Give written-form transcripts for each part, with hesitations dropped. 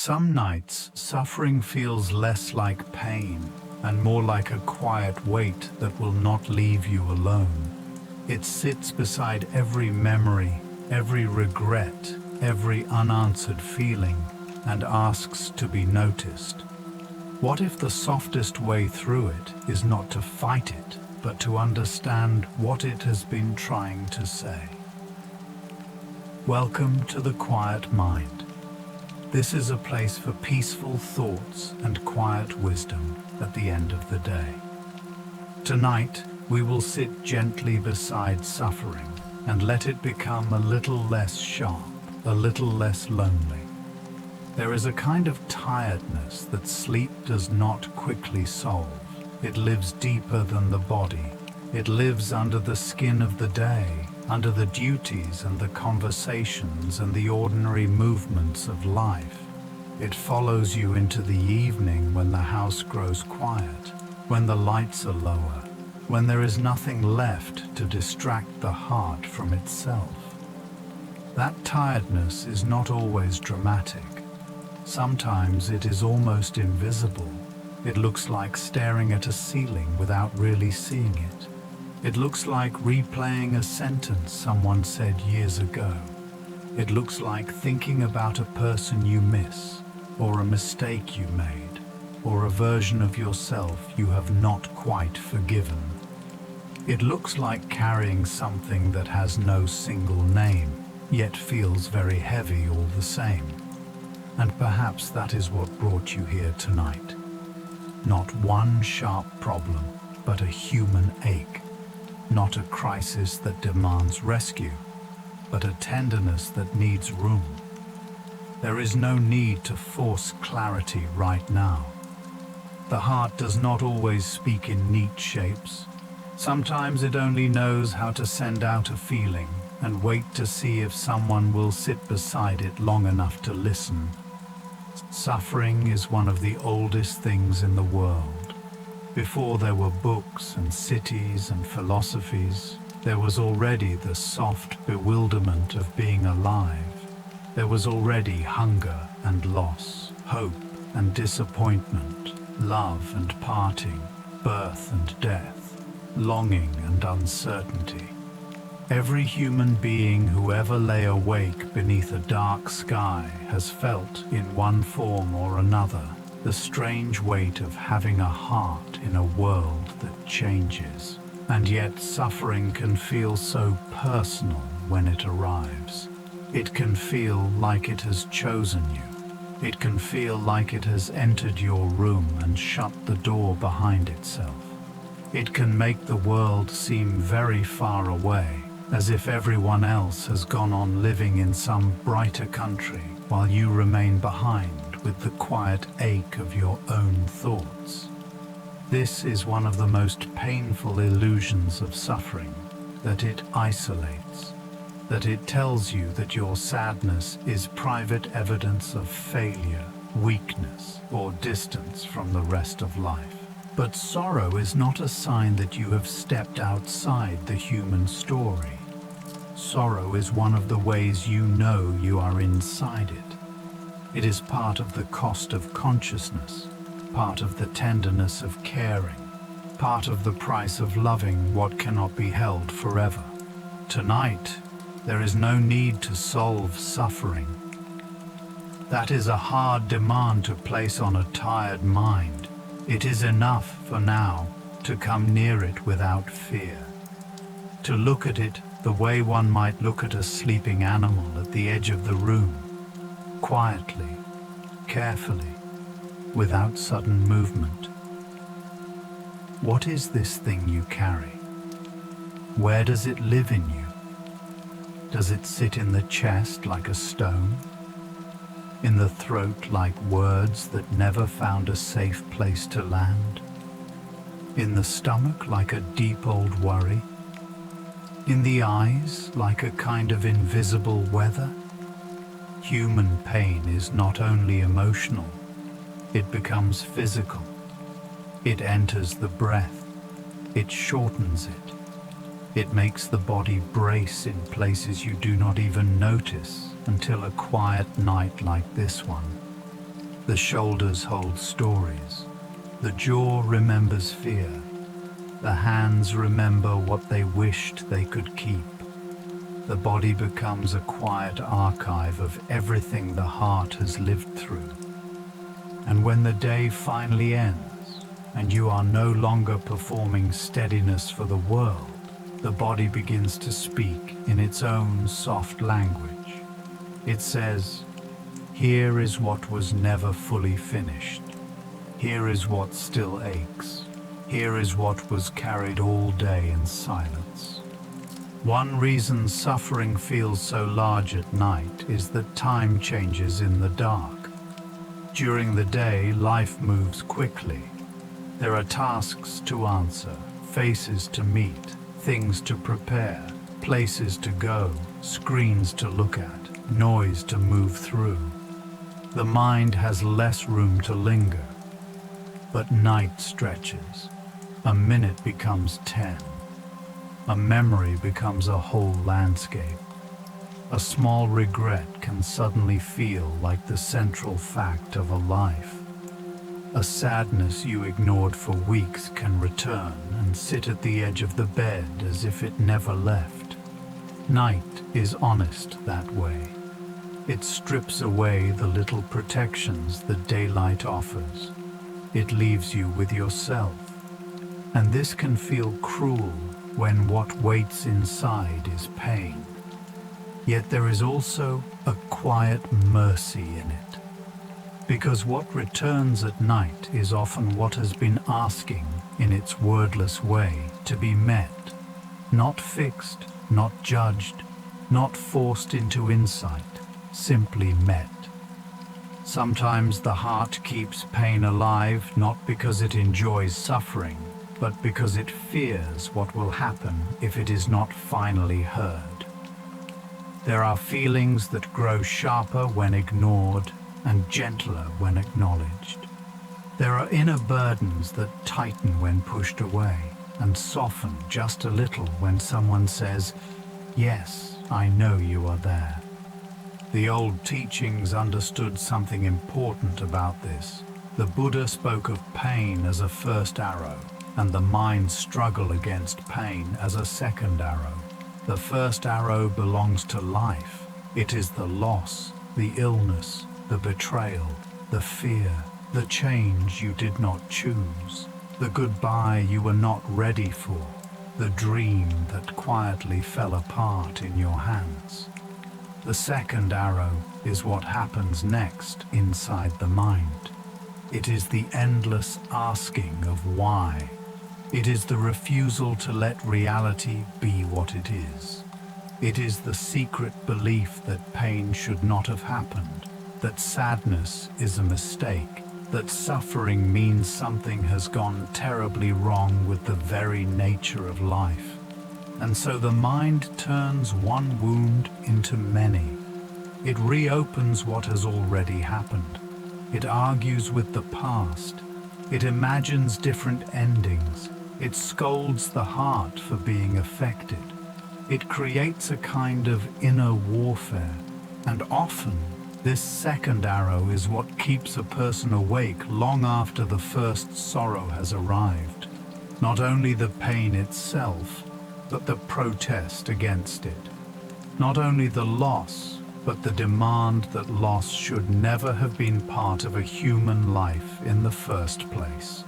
Some nights, suffering feels less like pain and more like a quiet weight that will not leave you alone. It sits beside every memory, every regret, every unanswered feeling, and asks to be noticed. What if the softest way through it is not to fight it, but to understand what it has been trying to say? Welcome to the Quiet Mind. This is a place for peaceful thoughts and quiet wisdom at the end of the day. Tonight, we will sit gently beside suffering and let it become a little less sharp, a little less lonely. There is a kind of tiredness that sleep does not quickly solve. It lives deeper than the body. It lives under the skin of the day, under the duties and the conversations and the ordinary movements of life. It follows you into the evening when the house grows quiet, when the lights are lower, when there is nothing left to distract the heart from itself. That tiredness is not always dramatic. Sometimes it is almost invisible. It looks like staring at a ceiling without really seeing it. It looks like replaying a sentence someone said years ago. It looks like thinking about a person you miss, or a mistake you made, or a version of yourself you have not quite forgiven. It looks like carrying something that has no single name, yet feels very heavy all the same. And perhaps that is what brought you here tonight. Not one sharp problem, but a human ache. Not a crisis that demands rescue, but a tenderness that needs room. There is no need to force clarity right now. The heart does not always speak in neat shapes. Sometimes it only knows how to send out a feeling and wait to see if someone will sit beside it long enough to listen. Suffering is one of the oldest things in the world. Before there were books and cities and philosophies, there was already the soft bewilderment of being alive. There was already hunger and loss, hope and disappointment, love and parting, birth and death, longing and uncertainty. Every human being who ever lay awake beneath a dark sky has felt, in one form or another, the strange weight of having a heart in a world that changes. And yet suffering can feel so personal when it arrives. It can feel like it has chosen you. It can feel like it has entered your room and shut the door behind itself. It can make the world seem very far away, as if everyone else has gone on living in some brighter country while you remain behind with the quiet ache of your own thoughts. This is one of the most painful illusions of suffering, that it isolates, that it tells you that your sadness is private evidence of failure, weakness, or distance from the rest of life. But sorrow is not a sign that you have stepped outside the human story. Sorrow is one of the ways you know you are inside it. It is part of the cost of consciousness, part of the tenderness of caring, part of the price of loving what cannot be held forever. Tonight, there is no need to solve suffering. That is a hard demand to place on a tired mind. It is enough for now to come near it without fear. To look at it the way one might look at a sleeping animal at the edge of the room, quietly, carefully, without sudden movement. What is this thing you carry? Where does it live in you? Does it sit in the chest like a stone? In the throat like words that never found a safe place to land? In the stomach like a deep old worry? In the eyes like a kind of invisible weather? Human pain is not only emotional, it becomes physical. It enters the breath, it shortens it. It makes the body brace in places you do not even notice until a quiet night like this one. The shoulders hold stories. The jaw remembers fear. The hands remember what they wished they could keep. The body becomes a quiet archive of everything the heart has lived through. And when the day finally ends, and you are no longer performing steadiness for the world, the body begins to speak in its own soft language. It says, "Here is what was never fully finished. Here is what still aches. Here is what was carried all day in silence." One reason suffering feels so large at night is that time changes in the dark. During the day, life moves quickly. There are tasks to answer, faces to meet, things to prepare, places to go, screens to look at, noise to move through. The mind has less room to linger. But night stretches. A minute becomes 10. A memory becomes a whole landscape. A small regret can suddenly feel like the central fact of a life. A sadness you ignored for weeks can return and sit at the edge of the bed as if it never left. Night is honest that way. It strips away the little protections that daylight offers. It leaves you with yourself. And this can feel cruel when what waits inside is pain. Yet there is also a quiet mercy in it. Because what returns at night is often what has been asking, in its wordless way, to be met. Not fixed, not judged, not forced into insight, simply met. Sometimes the heart keeps pain alive not because it enjoys suffering, but because it fears what will happen if it is not finally heard. There are feelings that grow sharper when ignored and gentler when acknowledged. There are inner burdens that tighten when pushed away and soften just a little when someone says, "Yes, I know you are there." The old teachings understood something important about this. The Buddha spoke of pain as a first arrow, and the mind's struggle against pain as a second arrow. The first arrow belongs to life. It is the loss, the illness, the betrayal, the fear, the change you did not choose, the goodbye you were not ready for, the dream that quietly fell apart in your hands. The second arrow is what happens next inside the mind. It is the endless asking of why. It is the refusal to let reality be what it is. It is the secret belief that pain should not have happened, that sadness is a mistake, that suffering means something has gone terribly wrong with the very nature of life. And so the mind turns one wound into many. It reopens what has already happened. It argues with the past. It imagines different endings. It scolds the heart for being affected. It creates a kind of inner warfare. And often, this second arrow is what keeps a person awake long after the first sorrow has arrived. Not only the pain itself, but the protest against it. Not only the loss, but the demand that loss should never have been part of a human life in the first place.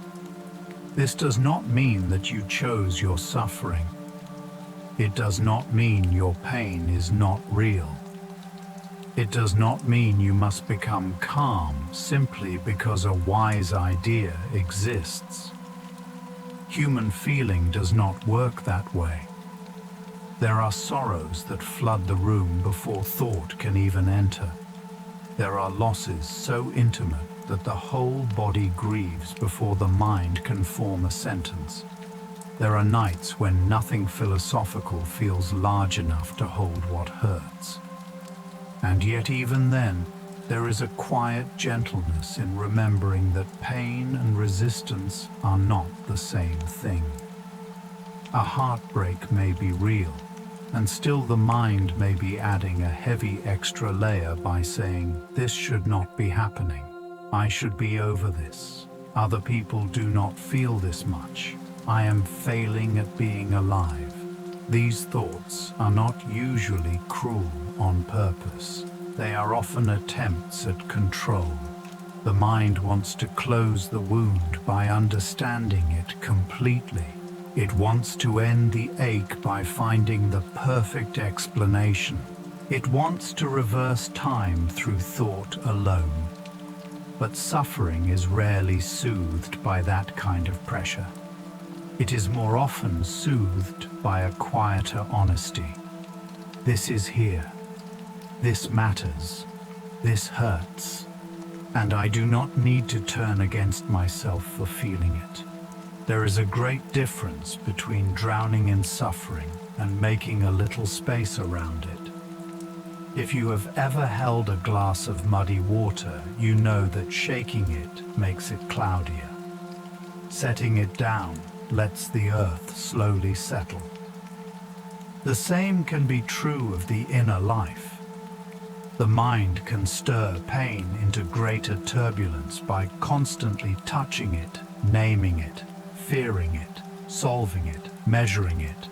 This does not mean that you chose your suffering. It does not mean your pain is not real. It does not mean you must become calm simply because a wise idea exists. Human feeling does not work that way. There are sorrows that flood the room before thought can even enter. There are losses so intimate that the whole body grieves before the mind can form a sentence. There are nights when nothing philosophical feels large enough to hold what hurts. And yet even then, there is a quiet gentleness in remembering that pain and resistance are not the same thing. A heartbreak may be real, and still the mind may be adding a heavy extra layer by saying, "This should not be happening. I should be over this. Other people do not feel this much. I am failing at being alive. These thoughts are not usually cruel on purpose. They are often attempts at control. The mind wants to close the wound by understanding it completely. It wants to end the ache by finding the perfect explanation. It wants to reverse time through thought alone. But suffering is rarely soothed by that kind of pressure. It is more often soothed by a quieter honesty. This is here. This matters. This hurts. And I do not need to turn against myself for feeling it. There is a great difference between drowning in suffering and making a little space around it. If you have ever held a glass of muddy water, you know that shaking it makes it cloudier. Setting it down lets the earth slowly settle. The same can be true of the inner life. The mind can stir pain into greater turbulence by constantly touching it, naming it, fearing it, solving it, measuring it.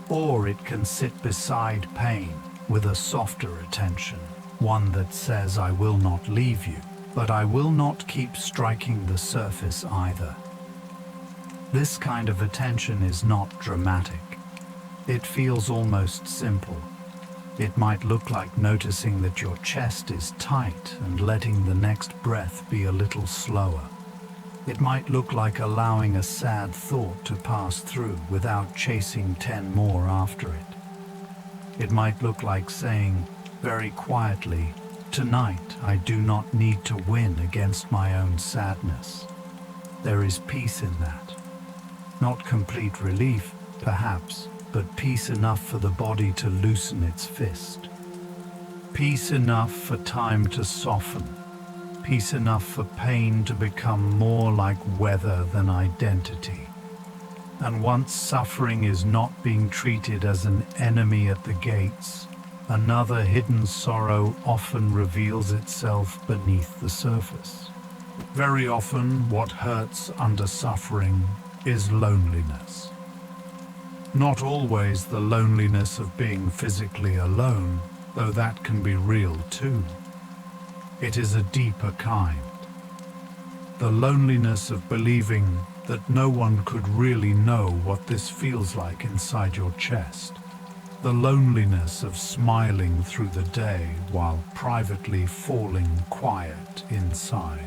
Or it can sit beside pain with a softer attention, one that says, I will not leave you, but I will not keep striking the surface either. This kind of attention is not dramatic. It feels almost simple. It might look like noticing that your chest is tight and letting the next breath be a little slower. It might look like allowing a sad thought to pass through without chasing 10 more after it. It might look like saying, very quietly, tonight I do not need to win against my own sadness. There is peace in that. Not complete relief, perhaps, but peace enough for the body to loosen its fist. Peace enough for time to soften. Peace enough for pain to become more like weather than identity. And once suffering is not being treated as an enemy at the gates, another hidden sorrow often reveals itself beneath the surface. Very often, what hurts under suffering is loneliness. Not always the loneliness of being physically alone, though that can be real too. It is a deeper kind. The loneliness of believing that no one could really know what this feels like inside your chest. The loneliness of smiling through the day while privately falling quiet inside.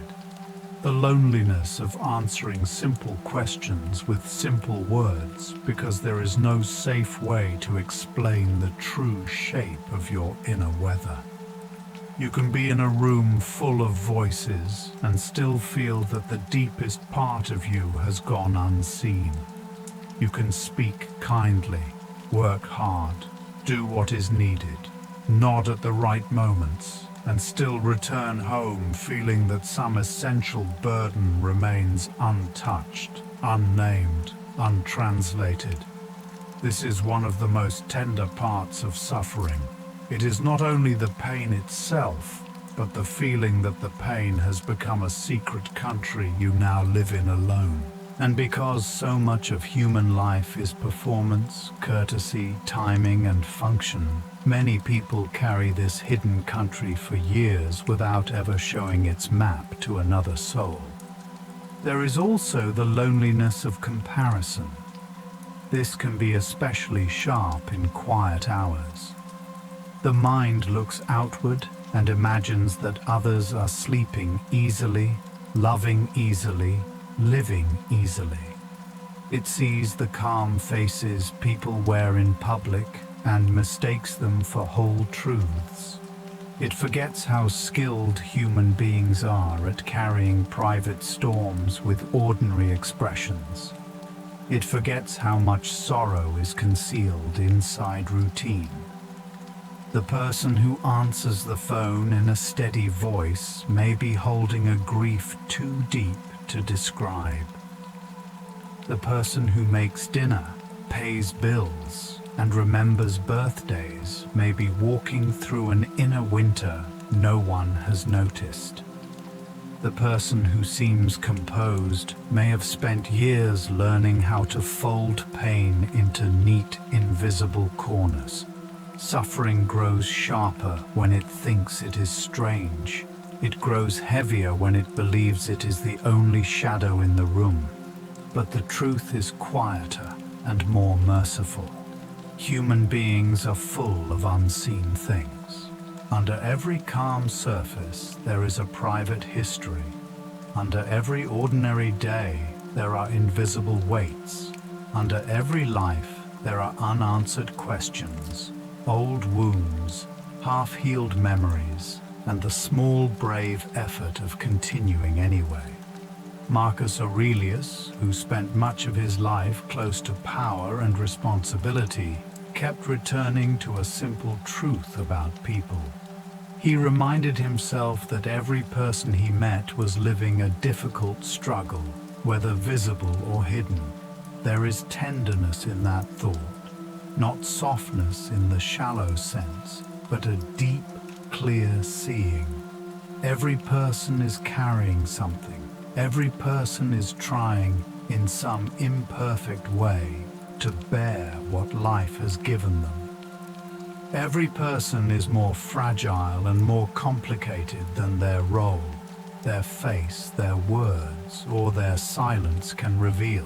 The loneliness of answering simple questions with simple words because there is no safe way to explain the true shape of your inner weather. You can be in a room full of voices and still feel that the deepest part of you has gone unseen. You can speak kindly, work hard, do what is needed, nod at the right moments, and still return home feeling that some essential burden remains untouched, unnamed, untranslated. This is one of the most tender parts of suffering. It is not only the pain itself, but the feeling that the pain has become a secret country you now live in alone. And because so much of human life is performance, courtesy, timing, and function, many people carry this hidden country for years without ever showing its map to another soul. There is also the loneliness of comparison. This can be especially sharp in quiet hours. The mind looks outward and imagines that others are sleeping easily, loving easily, living easily. It sees the calm faces people wear in public and mistakes them for whole truths. It forgets how skilled human beings are at carrying private storms with ordinary expressions. It forgets how much sorrow is concealed inside routine. The person who answers the phone in a steady voice may be holding a grief too deep to describe. The person who makes dinner, pays bills, and remembers birthdays may be walking through an inner winter no one has noticed. The person who seems composed may have spent years learning how to fold pain into neat, invisible corners. Suffering grows sharper when it thinks it is strange. It grows heavier when it believes it is the only shadow in the room. But the truth is quieter and more merciful. Human beings are full of unseen things. Under every calm surface, there is a private history. Under every ordinary day, there are invisible weights. Under every life, there are unanswered questions, old wounds, half-healed memories, and the small, brave effort of continuing anyway. Marcus Aurelius, who spent much of his life close to power and responsibility, kept returning to a simple truth about people. He reminded himself that every person he met was living a difficult struggle, whether visible or hidden. There is tenderness in that thought, not softness in the shallow sense, but a deep, clear seeing. Every person is carrying something. Every person is trying, in some imperfect way, to bear what life has given them. Every person is more fragile and more complicated than their role, their face, their words, or their silence can reveal.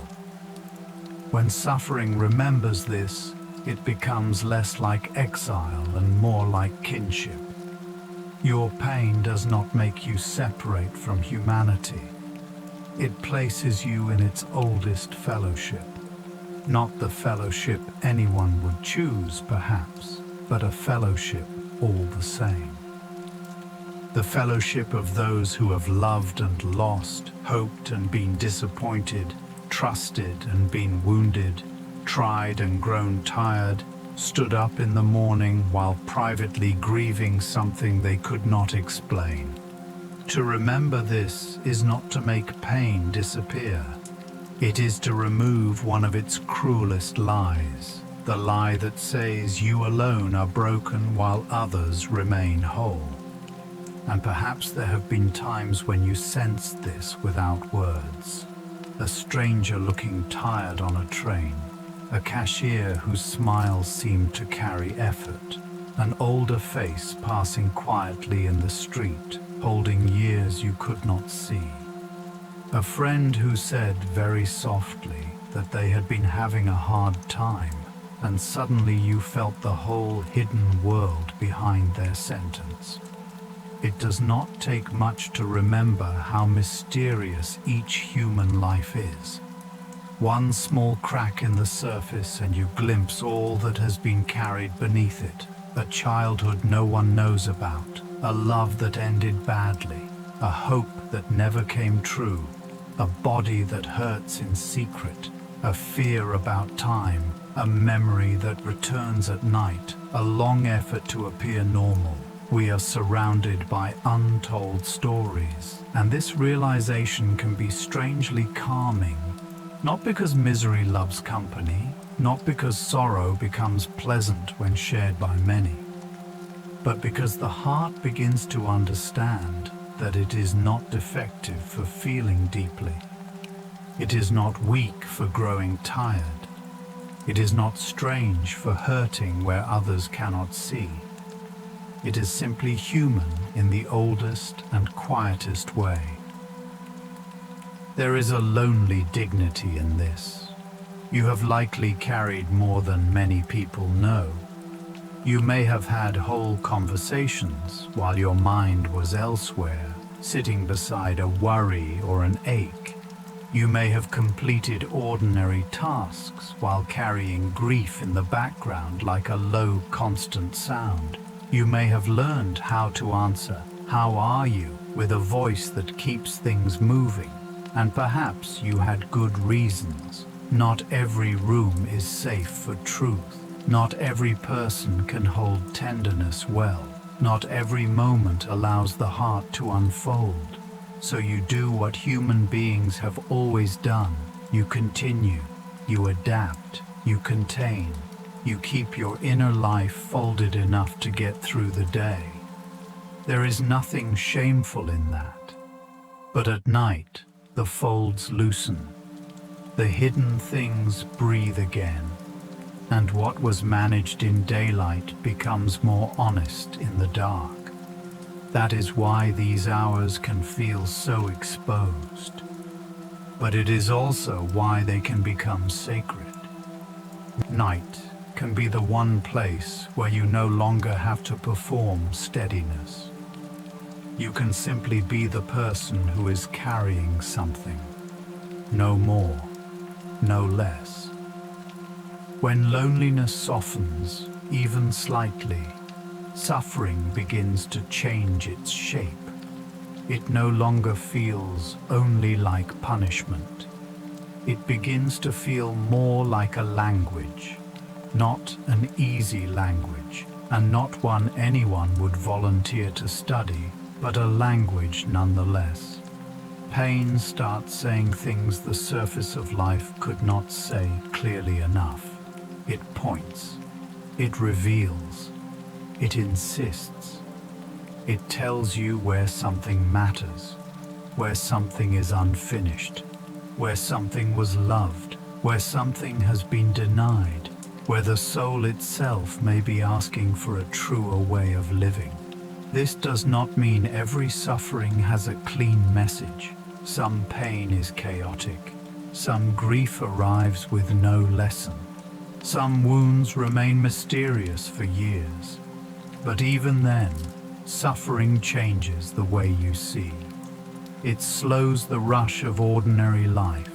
When suffering remembers this, it becomes less like exile and more like kinship. Your pain does not make you separate from humanity. It places you in its oldest fellowship. Not the fellowship anyone would choose, perhaps, but a fellowship all the same. The fellowship of those who have loved and lost, hoped and been disappointed, trusted and been wounded, tried and grown tired, stood up in the morning while privately grieving something they could not explain. To remember this is not to make pain disappear. It is to remove one of its cruelest lies, the lie that says you alone are broken while others remain whole. And perhaps there have been times when you sensed this without words. A stranger looking tired on a train, a cashier whose smile seemed to carry effort, an older face passing quietly in the street, holding years you could not see. A friend who said very softly that they had been having a hard time, and suddenly you felt the whole hidden world behind their sentence. It does not take much to remember how mysterious each human life is. One small crack in the surface and you glimpse all that has been carried beneath it. A childhood no one knows about, a love that ended badly, a hope that never came true, a body that hurts in secret, a fear about time, a memory that returns at night, a long effort to appear normal. We are surrounded by untold stories, and this realization can be strangely calming, not because misery loves company, not because sorrow becomes pleasant when shared by many, but because the heart begins to understand that it is not defective for feeling deeply. It is not weak for growing tired. It is not strange for hurting where others cannot see. It is simply human in the oldest and quietest way. There is a lonely dignity in this. You have likely carried more than many people know. You may have had whole conversations while your mind was elsewhere, sitting beside a worry or an ache. You may have completed ordinary tasks while carrying grief in the background like a low, constant sound. You may have learned how to answer, "How are you?" with a voice that keeps things moving. And perhaps you had good reasons. Not every room is safe for truth. Not every person can hold tenderness well. Not every moment allows the heart to unfold. So you do what human beings have always done. You continue, you adapt, you contain. You keep your inner life folded enough to get through the day. There is nothing shameful in that. But at night, the folds loosen, the hidden things breathe again, and what was managed in daylight becomes more honest in the dark. That is why these hours can feel so exposed. But it is also why they can become sacred. Night can be the one place where you no longer have to perform steadiness. You can simply be the person who is carrying something. No more, no less. When loneliness softens, even slightly, suffering begins to change its shape. It no longer feels only like punishment. It begins to feel more like a language, not an easy language, and not one anyone would volunteer to study, but a language nonetheless. Pain starts saying things the surface of life could not say clearly enough. It points, it reveals, it insists. It tells you where something matters, where something is unfinished, where something was loved, where something has been denied, where the soul itself may be asking for a truer way of living. This does not mean every suffering has a clean message. Some pain is chaotic. Some grief arrives with no lesson. Some wounds remain mysterious for years. But even then, suffering changes the way you see. It slows the rush of ordinary life.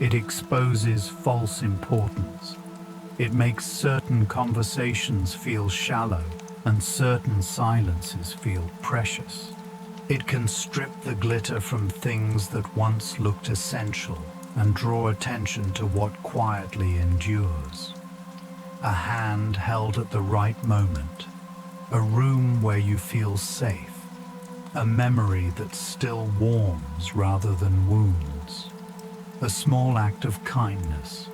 It exposes false importance. It makes certain conversations feel shallow and certain silences feel precious. It can strip the glitter from things that once looked essential and draw attention to what quietly endures. A hand held at the right moment, a room where you feel safe, a memory that still warms rather than wounds, a small act of kindness,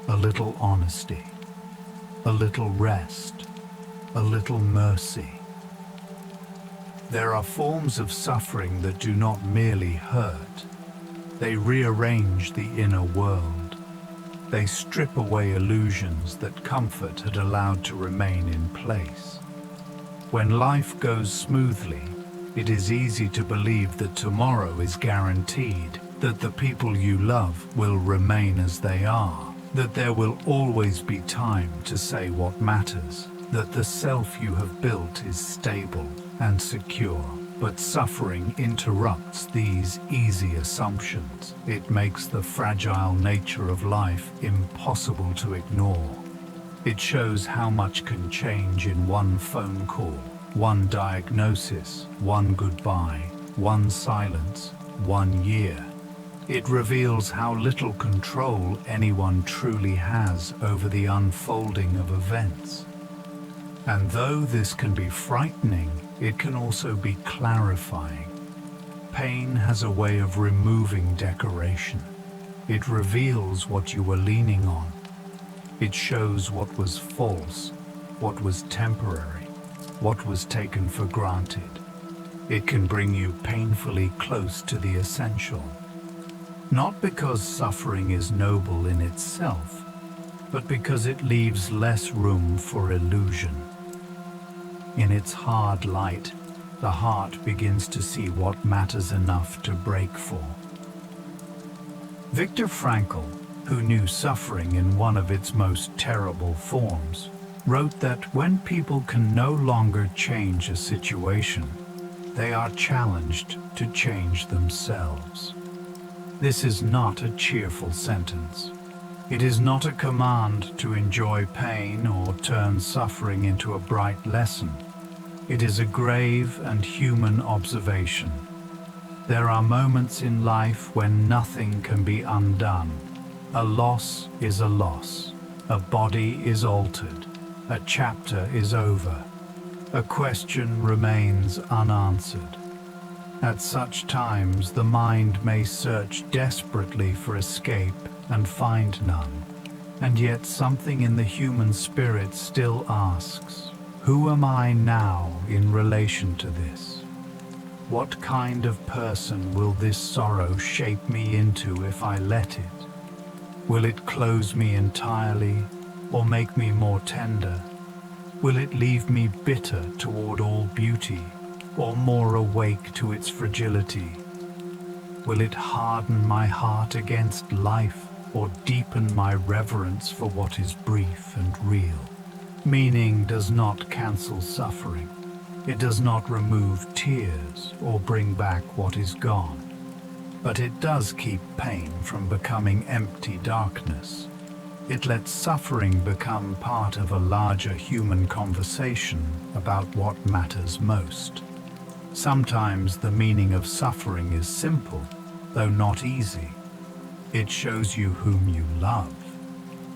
a little honesty, a little rest, a little mercy. There are forms of suffering that do not merely hurt. They rearrange the inner world. They strip away illusions that comfort had allowed to remain in place. When life goes smoothly, it is easy to believe that tomorrow is guaranteed, that the people you love will remain as they are, that there will always be time to say what matters, that the self you have built is stable and secure. But suffering interrupts these easy assumptions. It makes the fragile nature of life impossible to ignore. It shows how much can change in one phone call, one diagnosis, one goodbye, one silence, 1 year. It reveals how little control anyone truly has over the unfolding of events. And though this can be frightening, it can also be clarifying. Pain has a way of removing decoration. It reveals what you were leaning on. It shows what was false, what was temporary, what was taken for granted. It can bring you painfully close to the essential. Not because suffering is noble in itself, but because it leaves less room for illusion. In its hard light, the heart begins to see what matters enough to break for. Viktor Frankl, who knew suffering in one of its most terrible forms, wrote that when people can no longer change a situation, they are challenged to change themselves. This is not a cheerful sentence. It is not a command to enjoy pain or turn suffering into a bright lesson. It is a grave and human observation. There are moments in life when nothing can be undone. A loss is a loss. A body is altered. A chapter is over. A question remains unanswered. At such times, the mind may search desperately for escape and find none. And yet something in the human spirit still asks, who am I now in relation to this? What kind of person will this sorrow shape me into if I let it? Will it close me entirely or make me more tender? Will it leave me bitter toward all beauty or more awake to its fragility? Will it harden my heart against life or deepen my reverence for what is brief and real? Meaning does not cancel suffering. It does not remove tears or bring back what is gone. But it does keep pain from becoming empty darkness. It lets suffering become part of a larger human conversation about what matters most. Sometimes the meaning of suffering is simple, though not easy. It shows you whom you love.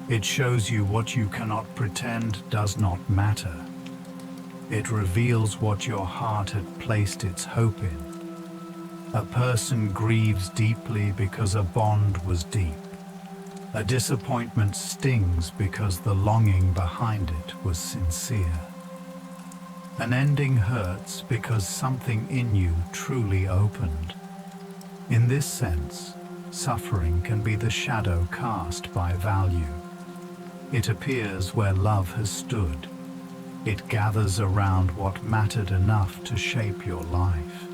It shows you what you cannot pretend does not matter. It reveals what your heart had placed its hope in. A person grieves deeply because a bond was deep. A disappointment stings because the longing behind it was sincere. An ending hurts because something in you truly opened. In this sense, suffering can be the shadow cast by value. It appears where love has stood. It gathers around what mattered enough to shape your life.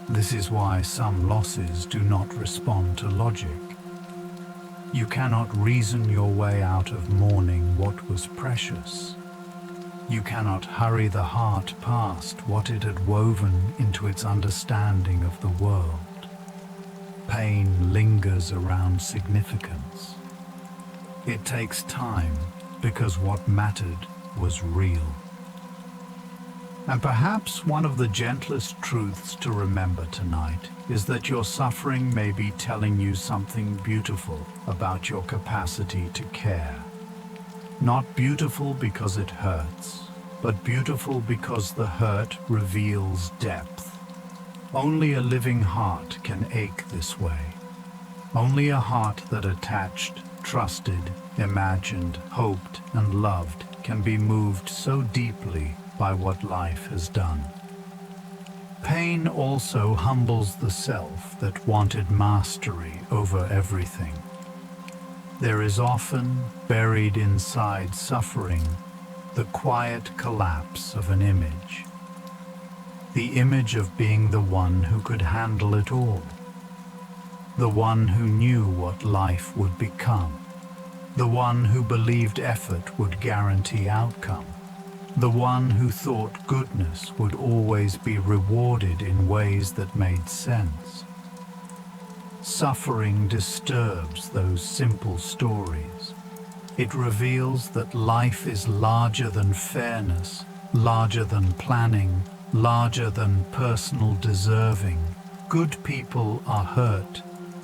This is why some losses do not respond to logic. You cannot reason your way out of mourning what was precious. You cannot hurry the heart past what it had woven into its understanding of the world. Pain lingers around significance. It takes time because what mattered was real. And perhaps one of the gentlest truths to remember tonight is that your suffering may be telling you something beautiful about your capacity to care. Not beautiful because it hurts, but beautiful because the hurt reveals depth. Only a living heart can ache this way. Only a heart that attached, trusted, imagined, hoped, and loved can be moved so deeply by what life has done. Pain also humbles the self that wanted mastery over everything. There is often, buried inside suffering, the quiet collapse of an image. The image of being the one who could handle it all. The one who knew what life would become. The one who believed effort would guarantee outcome. The one who thought goodness would always be rewarded in ways that made sense. Suffering disturbs those simple stories. It reveals that life is larger than fairness, larger than planning, larger than personal deserving. Good people are hurt,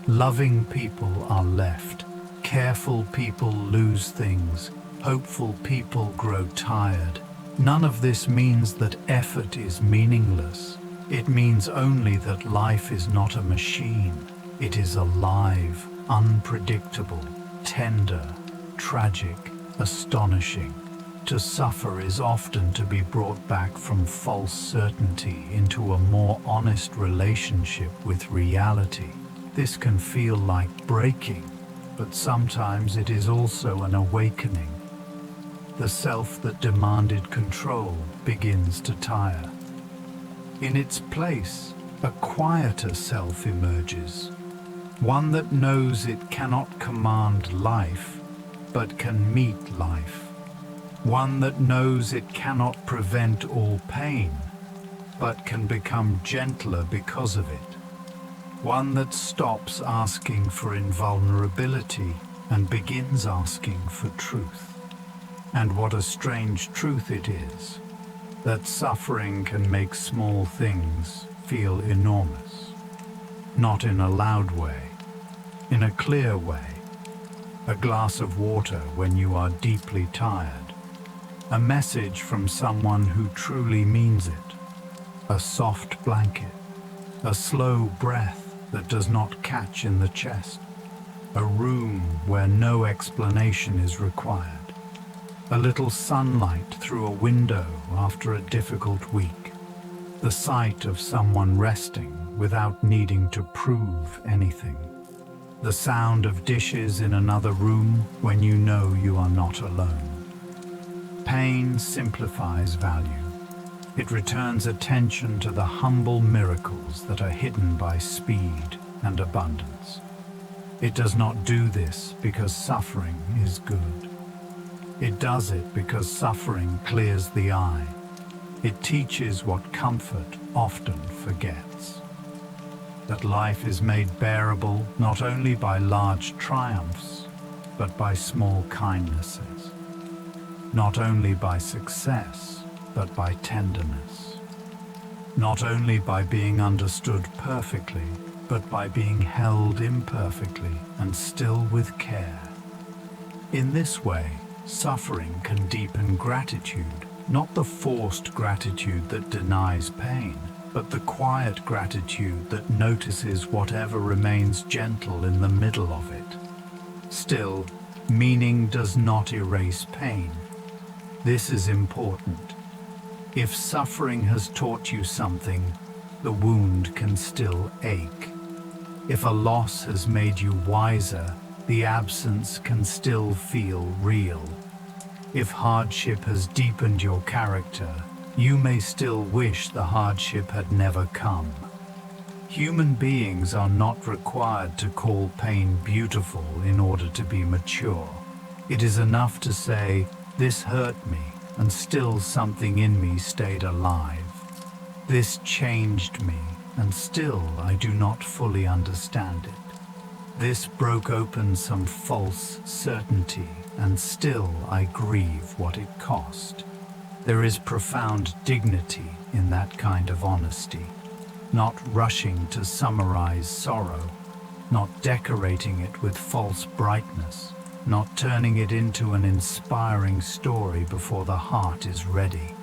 loving people are left, careful people lose things, hopeful people grow tired. None of this means that effort is meaningless. It means only that life is not a machine. It is alive, unpredictable, tender, tragic, astonishing. To suffer is often to be brought back from false certainty into a more honest relationship with reality. This can feel like breaking, but sometimes it is also an awakening. The self that demanded control begins to tire. In its place, a quieter self emerges, one that knows it cannot command life, but can meet life. One that knows it cannot prevent all pain, but can become gentler because of it. One that stops asking for invulnerability and begins asking for truth. And what a strange truth it is, that suffering can make small things feel enormous. Not in a loud way, in a clear way. A glass of water when you are deeply tired. A message from someone who truly means it. A soft blanket. A slow breath that does not catch in the chest. A room where no explanation is required. A little sunlight through a window after a difficult week. The sight of someone resting without needing to prove anything. The sound of dishes in another room when you know you are not alone. Pain simplifies value. It returns attention to the humble miracles that are hidden by speed and abundance. It does not do this because suffering is good. It does it because suffering clears the eye. It teaches what comfort often forgets. That life is made bearable not only by large triumphs, but by small kindnesses. Not only by success, but by tenderness. Not only by being understood perfectly, but by being held imperfectly and still with care. In this way, suffering can deepen gratitude, not the forced gratitude that denies pain, but the quiet gratitude that notices whatever remains gentle in the middle of it. Still, meaning does not erase pain. This is important. If suffering has taught you something, the wound can still ache. If a loss has made you wiser, the absence can still feel real. If hardship has deepened your character, you may still wish the hardship had never come. Human beings are not required to call pain beautiful in order to be mature. It is enough to say, "This hurt me," and still something in me stayed alive. "This changed me, and still I do not fully understand it. This broke open some false certainty, and still I grieve what it cost." There is profound dignity in that kind of honesty, not rushing to summarize sorrow, not decorating it with false brightness, not turning it into an inspiring story before the heart is ready.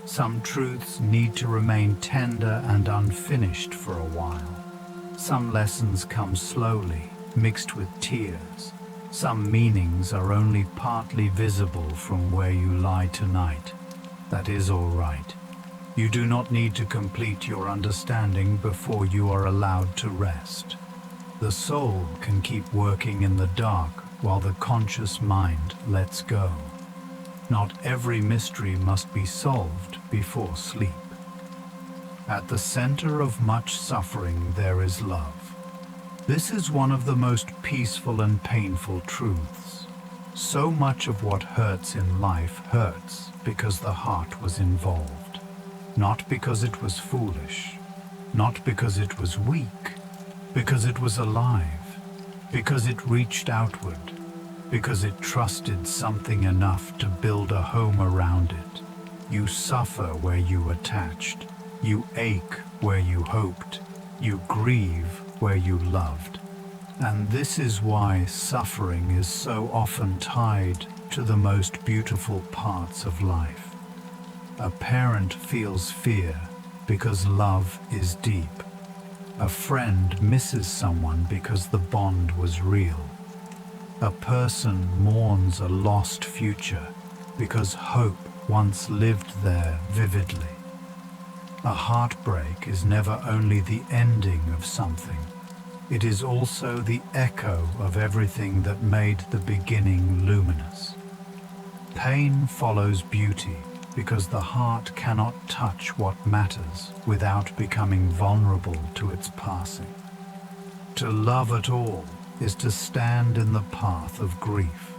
Some truths need to remain tender and unfinished for a while. Some lessons come slowly, mixed with tears. Some meanings are only partly visible from where you lie tonight. That is all right. You do not need to complete your understanding before you are allowed to rest. The soul can keep working in the dark while the conscious mind lets go. Not every mystery must be solved before sleep. At the center of much suffering there is love. This is one of the most peaceful and painful truths. So much of what hurts in life hurts because the heart was involved, not because it was foolish, not because it was weak, because it was alive, because it reached outward, because it trusted something enough to build a home around it. You suffer where you attached, you ache where you hoped, you grieve where you loved. And this is why suffering is so often tied to the most beautiful parts of life. A parent feels fear because love is deep. A friend misses someone because the bond was real. A person mourns a lost future because hope once lived there vividly. A heartbreak is never only the ending of something. It is also the echo of everything that made the beginning luminous. Pain follows beauty because the heart cannot touch what matters without becoming vulnerable to its passing. To love at all is to stand in the path of grief.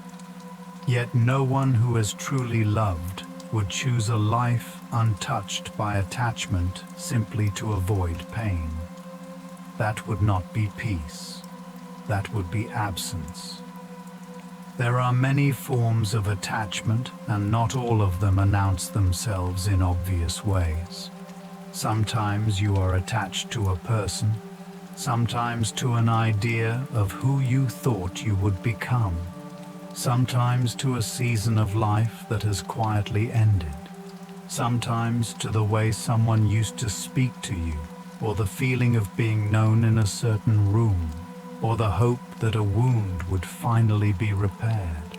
Yet no one who has truly loved would choose a life untouched by attachment simply to avoid pain. That would not be peace. That would be absence. There are many forms of attachment, and not all of them announce themselves in obvious ways. Sometimes you are attached to a person, sometimes to an idea of who you thought you would become, sometimes to a season of life that has quietly ended, sometimes to the way someone used to speak to you, or the feeling of being known in a certain room, or the hope that a wound would finally be repaired.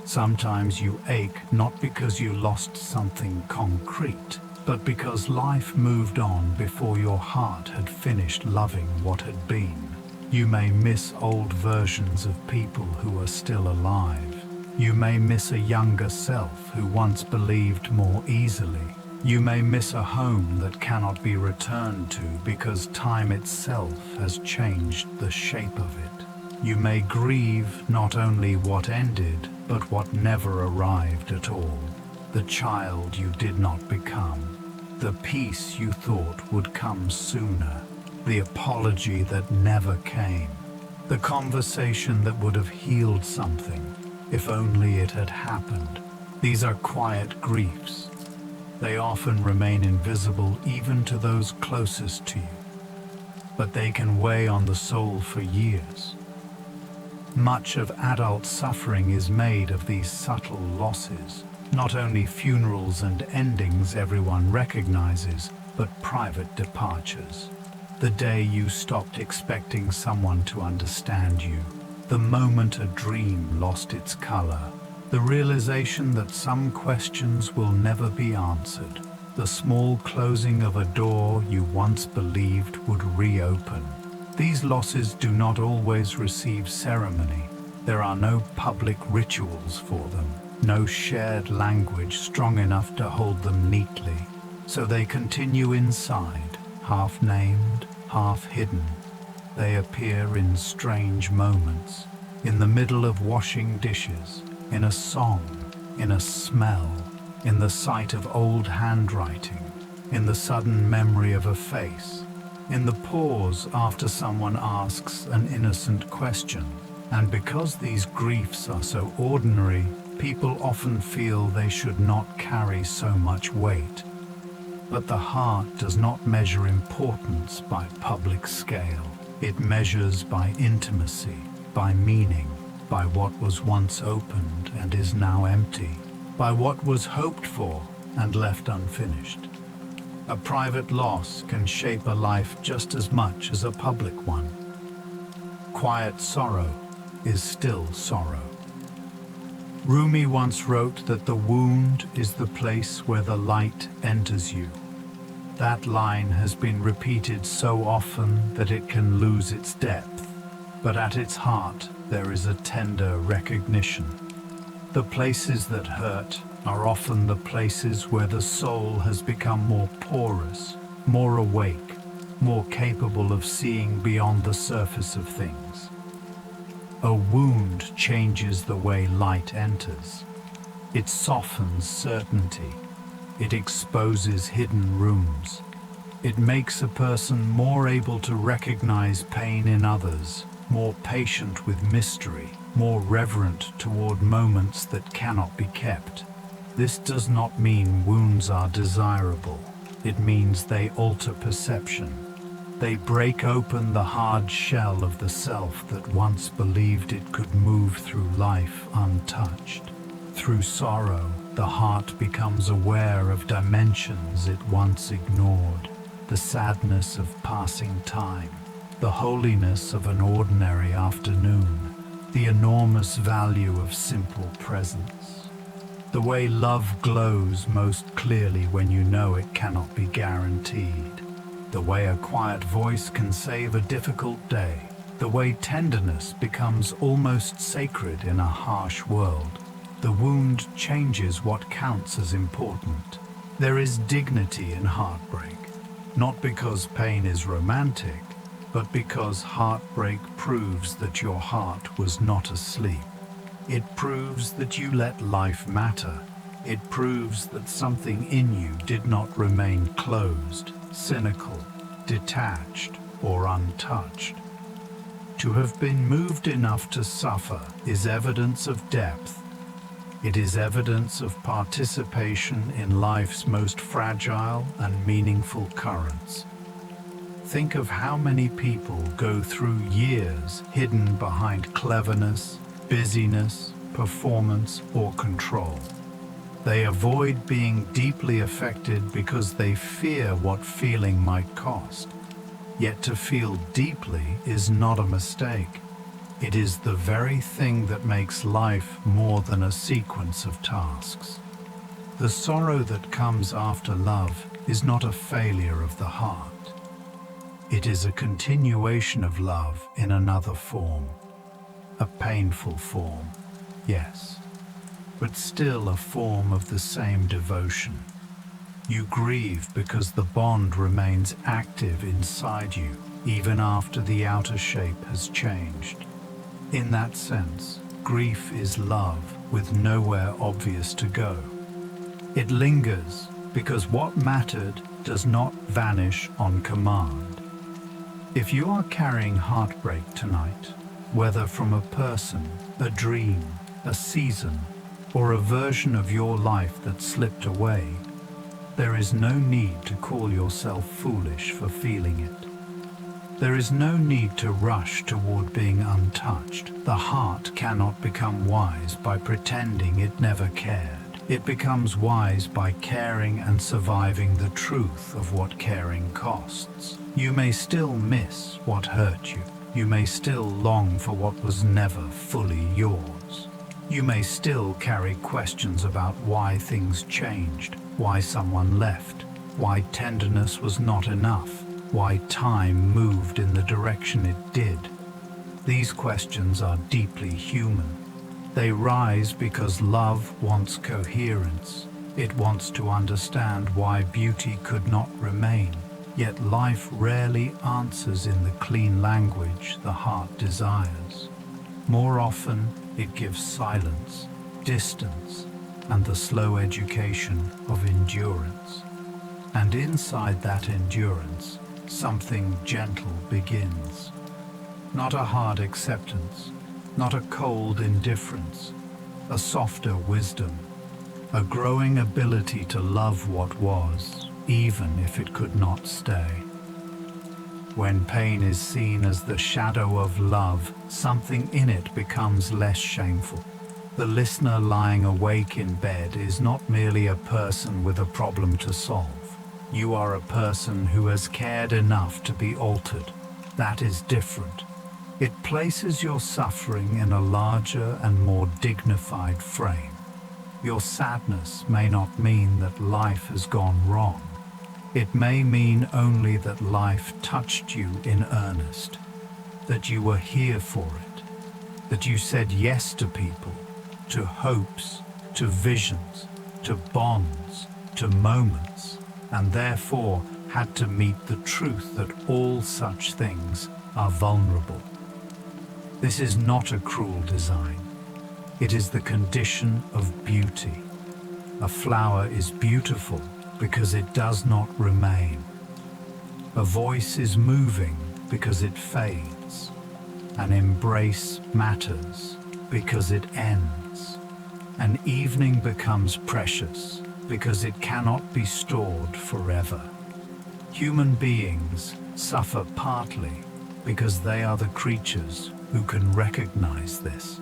Sometimes you ache not because you lost something concrete, but because life moved on before your heart had finished loving what had been. You may miss old versions of people who are still alive. You may miss a younger self who once believed more easily. You may miss a home that cannot be returned to because time itself has changed the shape of it. You may grieve not only what ended, but what never arrived at all. The child you did not become. The peace you thought would come sooner. The apology that never came. The conversation that would have healed something, if only it had happened. These are quiet griefs. They often remain invisible even to those closest to you, but they can weigh on the soul for years. Much of adult suffering is made of these subtle losses, not only funerals and endings everyone recognizes, but private departures. The day you stopped expecting someone to understand you, the moment a dream lost its color, the realization that some questions will never be answered, the small closing of a door you once believed would reopen. These losses do not always receive ceremony. There are no public rituals for them, no shared language strong enough to hold them neatly. So they continue inside, half named, half hidden. They appear in strange moments, in the middle of washing dishes, in a song, in a smell, in the sight of old handwriting, in the sudden memory of a face, in the pause after someone asks an innocent question. And because these griefs are so ordinary, people often feel they should not carry so much weight. But the heart does not measure importance by public scale. It measures by intimacy, by meaning, by what was once opened and is now empty, by what was hoped for and left unfinished. A private loss can shape a life just as much as a public one. Quiet sorrow is still sorrow. Rumi once wrote that the wound is the place where the light enters you. That line has been repeated so often that it can lose its depth, but at its heart there is a tender recognition. The places that hurt are often the places where the soul has become more porous, more awake, more capable of seeing beyond the surface of things. A wound changes the way light enters. It softens certainty. It exposes hidden rooms. It makes a person more able to recognize pain in others, more patient with mystery, more reverent toward moments that cannot be kept. This does not mean wounds are desirable. It means they alter perception. They break open the hard shell of the self that once believed it could move through life untouched. Through sorrow, the heart becomes aware of dimensions it once ignored, the sadness of passing time, the holiness of an ordinary afternoon, the enormous value of simple presence. The way love glows most clearly when you know it cannot be guaranteed. The way a quiet voice can save a difficult day. The way tenderness becomes almost sacred in a harsh world. The wound changes what counts as important. There is dignity in heartbreak, not because pain is romantic, but because heartbreak proves that your heart was not asleep. It proves that you let life matter. It proves that something in you did not remain closed, cynical, detached, or untouched. To have been moved enough to suffer is evidence of depth. It is evidence of participation in life's most fragile and meaningful currents. Think of how many people go through years hidden behind cleverness, busyness, performance, or control. They avoid being deeply affected because they fear what feeling might cost. Yet to feel deeply is not a mistake. It is the very thing that makes life more than a sequence of tasks. The sorrow that comes after love is not a failure of the heart. It is a continuation of love in another form. A painful form, yes, but still a form of the same devotion. You grieve because the bond remains active inside you, even after the outer shape has changed. In that sense, grief is love with nowhere obvious to go. It lingers because what mattered does not vanish on command. If you are carrying heartbreak tonight, whether from a person, a dream, a season, or a version of your life that slipped away, there is no need to call yourself foolish for feeling it. There is no need to rush toward being untouched. The heart cannot become wise by pretending it never cared. It becomes wise by caring and surviving the truth of what caring costs. You may still miss what hurt you. You may still long for what was never fully yours. You may still carry questions about why things changed, why someone left, why tenderness was not enough, why time moved in the direction it did. These questions are deeply human. They rise because love wants coherence. It wants to understand why beauty could not remain. Yet life rarely answers in the clean language the heart desires. More often, it gives silence, distance, and the slow education of endurance. And inside that endurance, something gentle begins. Not a hard acceptance, not a cold indifference, a softer wisdom, a growing ability to love what was, even if it could not stay. When pain is seen as the shadow of love, something in it becomes less shameful. The listener lying awake in bed is not merely a person with a problem to solve. You are a person who has cared enough to be altered. That is different. It places your suffering in a larger and more dignified frame. Your sadness may not mean that life has gone wrong. It may mean only that life touched you in earnest, that you were here for it, that you said yes to people, to hopes, to visions, to bonds, to moments, and therefore had to meet the truth that all such things are vulnerable. This is not a cruel design. It is the condition of beauty. A flower is beautiful because it does not remain. A voice is moving because it fades. An embrace matters because it ends. An evening becomes precious because it cannot be stored forever. Human beings suffer partly because they are the creatures who can recognize this.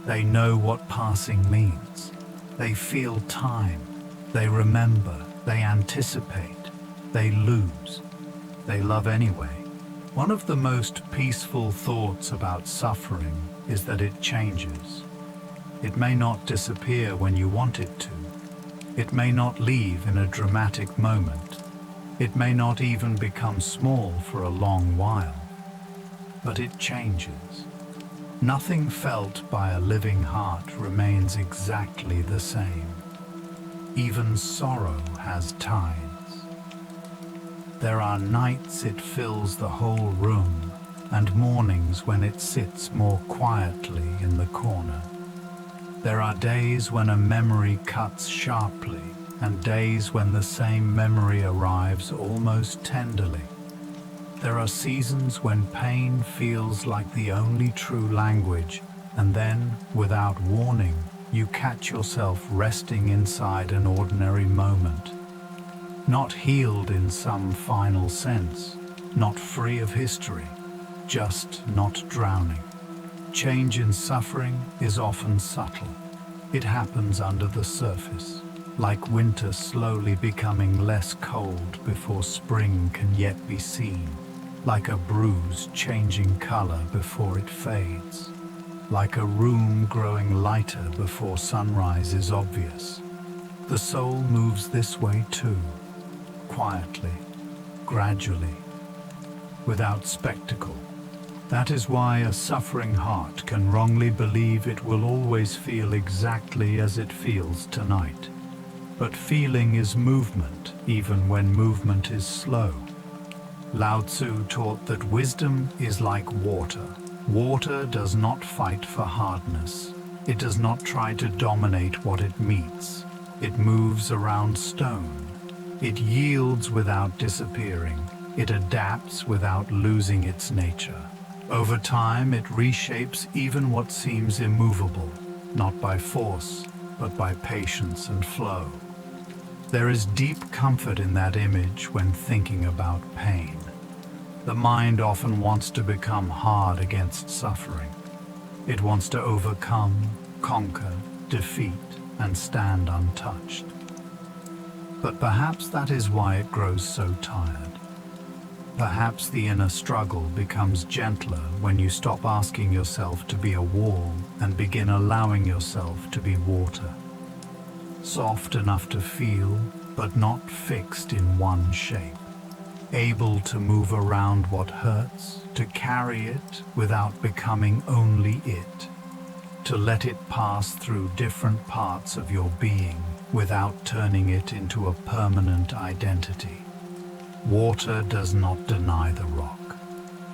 They know what passing means. They feel time. They remember. They anticipate. They lose. They love anyway. One of the most peaceful thoughts about suffering is that it changes. It may not disappear when you want it to. It may not leave in a dramatic moment. It may not even become small for a long while. But it changes. Nothing felt by a living heart remains exactly the same. Even sorrow has tides. There are nights it fills the whole room, and mornings when it sits more quietly in the corner. There are days when a memory cuts sharply, and days when the same memory arrives almost tenderly. There are seasons when pain feels like the only true language, and then, without warning, you catch yourself resting inside an ordinary moment. Not healed in some final sense, not free of history, just not drowning. Change in suffering is often subtle. It happens under the surface, like winter slowly becoming less cold before spring can yet be seen. Like a bruise changing color before it fades. Like a room growing lighter before sunrise is obvious. The soul moves this way too. quietly, gradually, without spectacle. That is why a suffering heart can wrongly believe it will always feel exactly as it feels tonight. But feeling is movement, even when movement is slow. Lao Tzu taught that wisdom is like water. Water does not fight for hardness. It does not try to dominate what it meets. It moves around stone. It yields without disappearing. It adapts without losing its nature. Over time, it reshapes even what seems immovable, not by force, but by patience and flow. There is deep comfort in that image when thinking about pain. The mind often wants to become hard against suffering. It wants to overcome, conquer, defeat, and stand untouched. But perhaps that is why it grows so tired. Perhaps the inner struggle becomes gentler when you stop asking yourself to be a wall and begin allowing yourself to be water. Soft enough to feel, but not fixed in one shape. Able to move around what hurts, to carry it without becoming only it. To let it pass through different parts of your being without turning it into a permanent identity. Water does not deny the rock.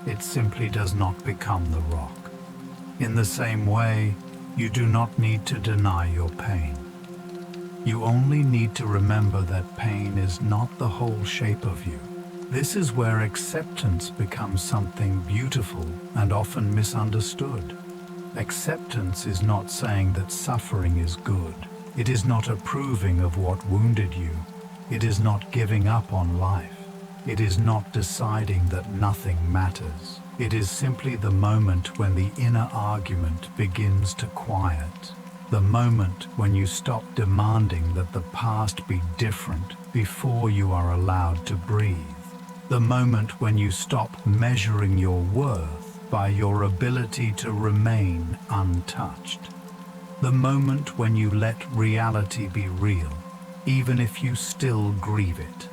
It simply does not become the rock. In the same way, you do not need to deny your pain. You only need to remember that pain is not the whole shape of you. This is where acceptance becomes something beautiful and often misunderstood. Acceptance is not saying that suffering is good. It is not approving of what wounded you. It is not giving up on life. It is not deciding that nothing matters. It is simply the moment when the inner argument begins to quiet. The moment when you stop demanding that the past be different before you are allowed to breathe. The moment when you stop measuring your worth by your ability to remain untouched. The moment when you let reality be real, even if you still grieve it.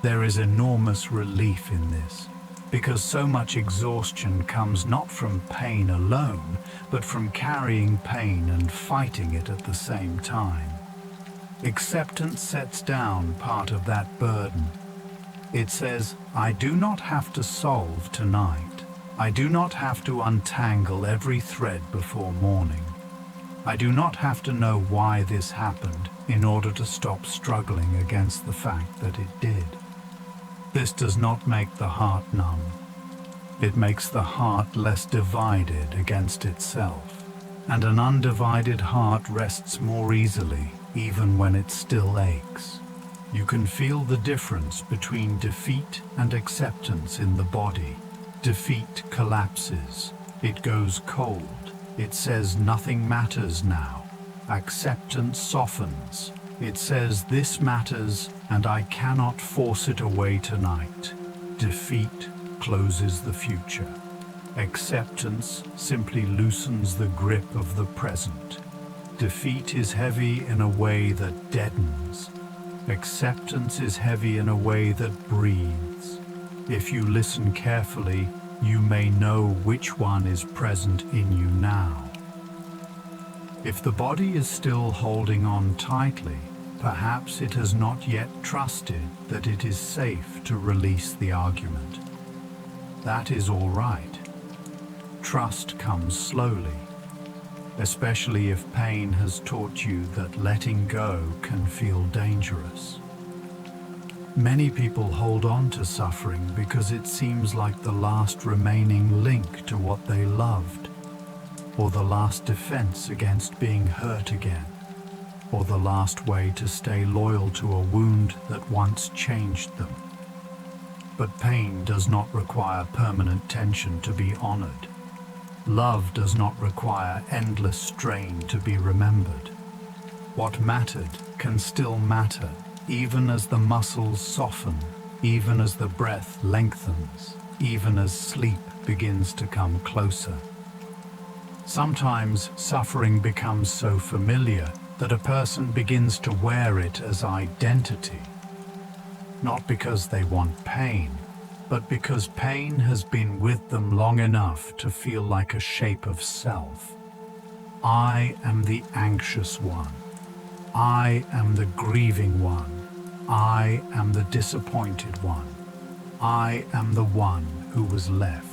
There is enormous relief in this, because so much exhaustion comes not from pain alone, but from carrying pain and fighting it at the same time. Acceptance sets down part of that burden. It says, I do not have to solve tonight. I do not have to untangle every thread before morning. I do not have to know why this happened in order to stop struggling against the fact that it did. This does not make the heart numb. It makes the heart less divided against itself. And an undivided heart rests more easily, even when it still aches. You can feel the difference between defeat and acceptance in the body. Defeat collapses. It goes cold. It says nothing matters now. Acceptance softens. It says this matters and I cannot force it away tonight. Defeat closes the future. Acceptance simply loosens the grip of the present. Defeat is heavy in a way that deadens. Acceptance is heavy in a way that breathes. If you listen carefully, you may know which one is present in you now. If the body is still holding on tightly, perhaps it has not yet trusted that it is safe to release the argument. That is all right. Trust comes slowly, especially if pain has taught you that letting go can feel dangerous. Many people hold on to suffering because it seems like the last remaining link to what they loved, or the last defense against being hurt again, or the last way to stay loyal to a wound that once changed them. But pain does not require permanent tension to be honored. Love does not require endless strain to be remembered. What mattered can still matter, even as the muscles soften, even as the breath lengthens, even as sleep begins to come closer. Sometimes suffering becomes so familiar that a person begins to wear it as identity. not because they want pain, but because pain has been with them long enough to feel like a shape of self. I am the anxious one. I am the grieving one. I am the disappointed one. I am the one who was left.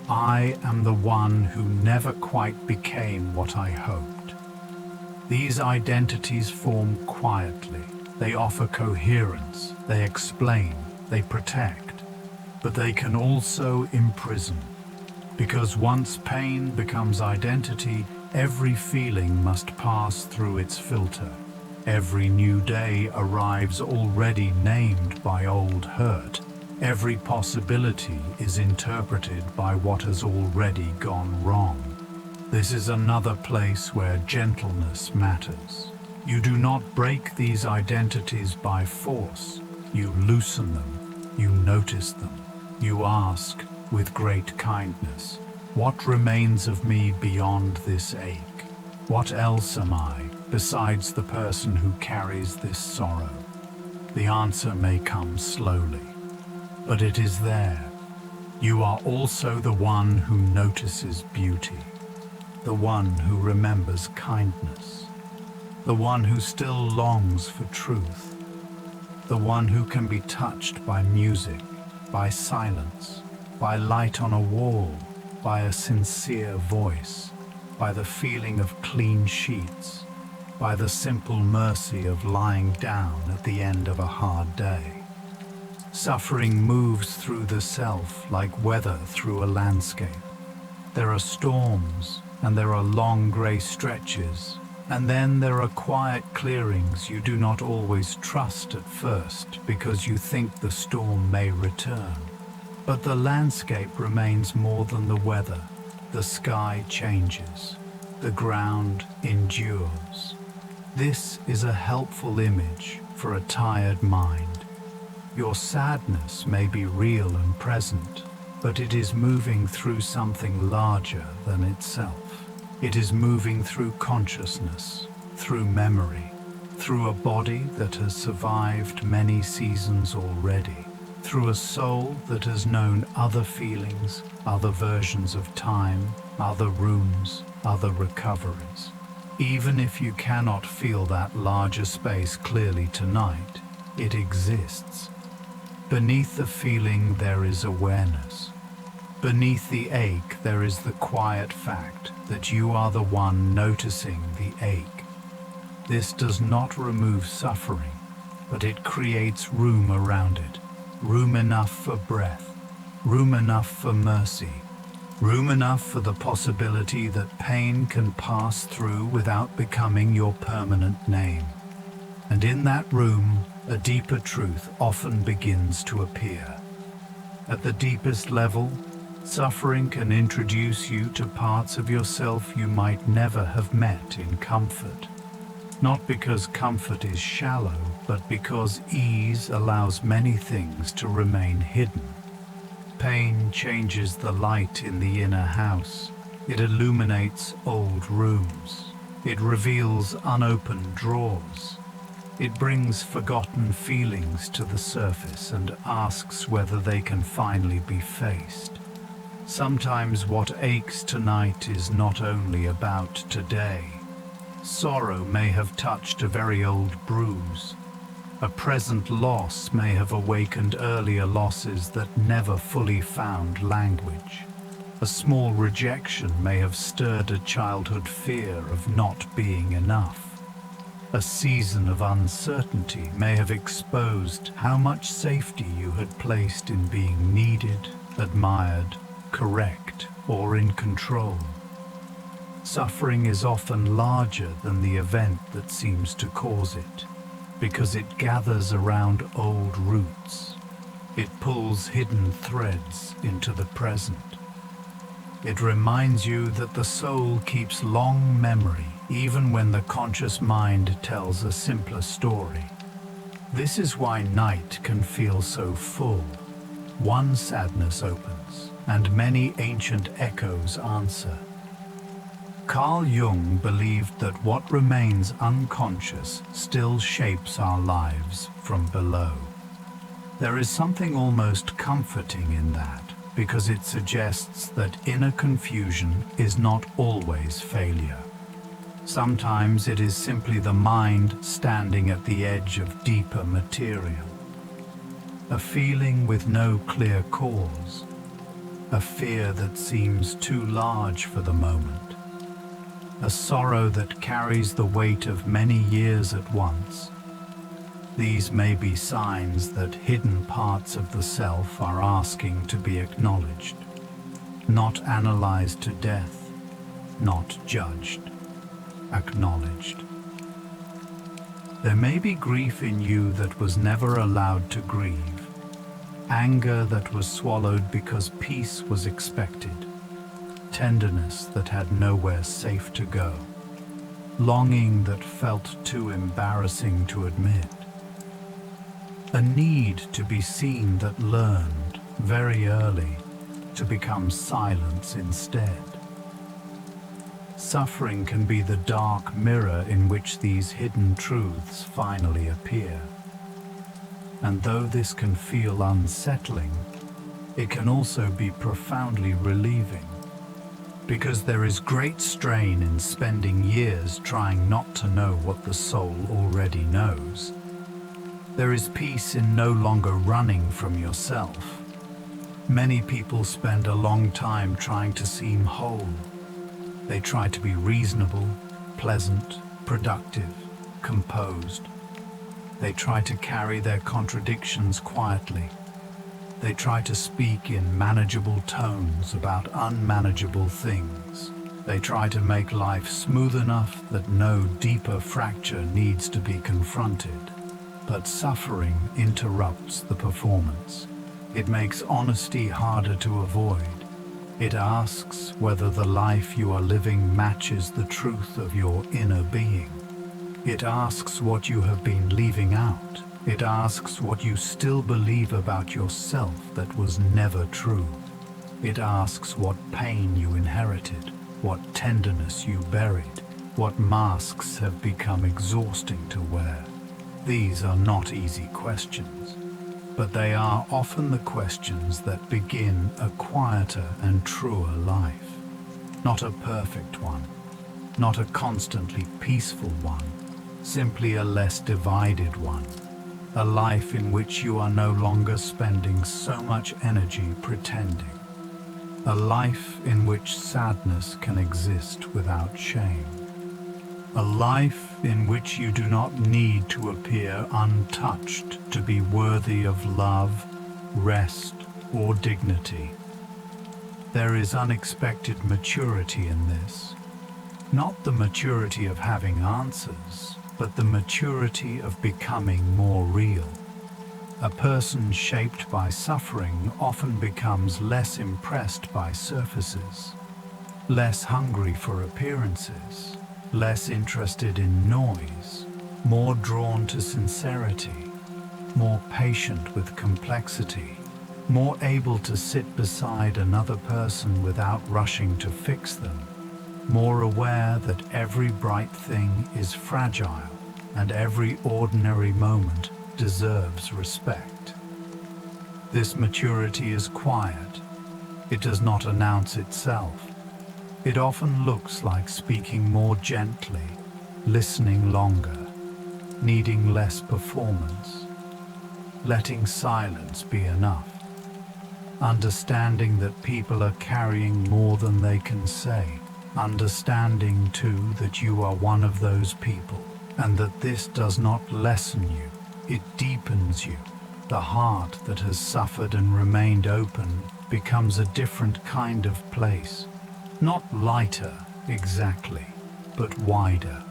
I am the one who never quite became what I hoped. These identities form quietly. They offer coherence, they explain, they protect, but they can also imprison. Because once pain becomes identity, every feeling must pass through its filter. Every new day arrives already named by old hurt. Every possibility is interpreted by what has already gone wrong. This is another place where gentleness matters. You do not break these identities by force. You loosen them. You notice them. You ask, with great kindness, what remains of me beyond this ache? What else am I, besides the person who carries this sorrow? The answer may come slowly, but it is there. You are also the one who notices beauty, the one who remembers kindness, the one who still longs for truth, the one who can be touched by music, by silence, by light on a wall, by a sincere voice, by the feeling of clean sheets, by the simple mercy of lying down at the end of a hard day. Suffering moves through the self like weather through a landscape. There are storms, and there are long grey stretches, and then there are quiet clearings you do not always trust at first because you think the storm may return. But the landscape remains more than the weather. The sky changes. The ground endures. This is a helpful image for a tired mind. Your sadness may be real and present, but it is moving through something larger than itself. It is moving through consciousness, through memory, through a body that has survived many seasons already, through a soul that has known other feelings, other versions of time, other rooms, other recoveries. Even if you cannot feel that larger space clearly tonight, it exists. Beneath the feeling there is awareness. Beneath the ache there is the quiet fact that you are the one noticing the ache. This does not remove suffering, but it creates room around it. Room enough for breath, room enough for mercy, room enough for the possibility that pain can pass through without becoming your permanent name. And in that room, a deeper truth often begins to appear. At the deepest level, suffering can introduce you to parts of yourself you might never have met in comfort. Not because comfort is shallow, but because ease allows many things to remain hidden. Pain changes the light in the inner house. It illuminates old rooms. It reveals unopened drawers. It brings forgotten feelings to the surface and asks whether they can finally be faced. Sometimes what aches tonight is not only about today. Sorrow may have touched a very old bruise. A present loss may have awakened earlier losses that never fully found language. A small rejection may have stirred a childhood fear of not being enough. A season of uncertainty may have exposed how much safety you had placed in being needed, admired, correct, or in control. Suffering is often larger than the event that seems to cause it, because it gathers around old roots. It pulls hidden threads into the present. It reminds you that the soul keeps long memory, even when the conscious mind tells a simpler story. This is why night can feel so full. One sadness opens, and many ancient echoes answer. Carl Jung believed that what remains unconscious still shapes our lives from below. There is something almost comforting in that, because it suggests that inner confusion is not always failure. Sometimes it is simply the mind standing at the edge of deeper material. A feeling with no clear cause, a fear that seems too large for the moment, a sorrow that carries the weight of many years at once. These may be signs that hidden parts of the self are asking to be acknowledged, not analyzed to death, not judged, acknowledged. There may be grief in you that was never allowed to grieve, anger that was swallowed because peace was expected, tenderness that had nowhere safe to go, longing that felt too embarrassing to admit, a need to be seen that learned very early to become silence instead. Suffering can be the dark mirror in which these hidden truths finally appear. And though this can feel unsettling, it can also be profoundly relieving, because there is great strain in spending years trying not to know what the soul already knows. There is peace in no longer running from yourself. Many people spend a long time trying to seem whole. They try to be reasonable, pleasant, productive, composed. They try to carry their contradictions quietly. They try to speak in manageable tones about unmanageable things. They try to make life smooth enough that no deeper fracture needs to be confronted. But suffering interrupts the performance. It makes honesty harder to avoid. It asks whether the life you are living matches the truth of your inner being. It asks what you have been leaving out. It asks what you still believe about yourself that was never true. It asks what pain you inherited, what tenderness you buried, what masks have become exhausting to wear. These are not easy questions, but they are often the questions that begin a quieter and truer life. Not a perfect one, not a constantly peaceful one, simply a less divided one. A life in which you are no longer spending so much energy pretending. A life in which sadness can exist without shame. A life in which you do not need to appear untouched to be worthy of love, rest, or dignity. There is unexpected maturity in this. Not the maturity of having answers, but the maturity of becoming more real. A person shaped by suffering often becomes less impressed by surfaces, less hungry for appearances, less interested in noise, more drawn to sincerity, more patient with complexity, more able to sit beside another person without rushing to fix them, more aware that every bright thing is fragile and every ordinary moment deserves respect. This maturity is quiet. It does not announce itself. It often looks like speaking more gently, listening longer, needing less performance, letting silence be enough, understanding that people are carrying more than they can say, understanding too that you are one of those people, and that this does not lessen you, it deepens you. The heart that has suffered and remained open becomes a different kind of place. Not lighter, exactly, but wider,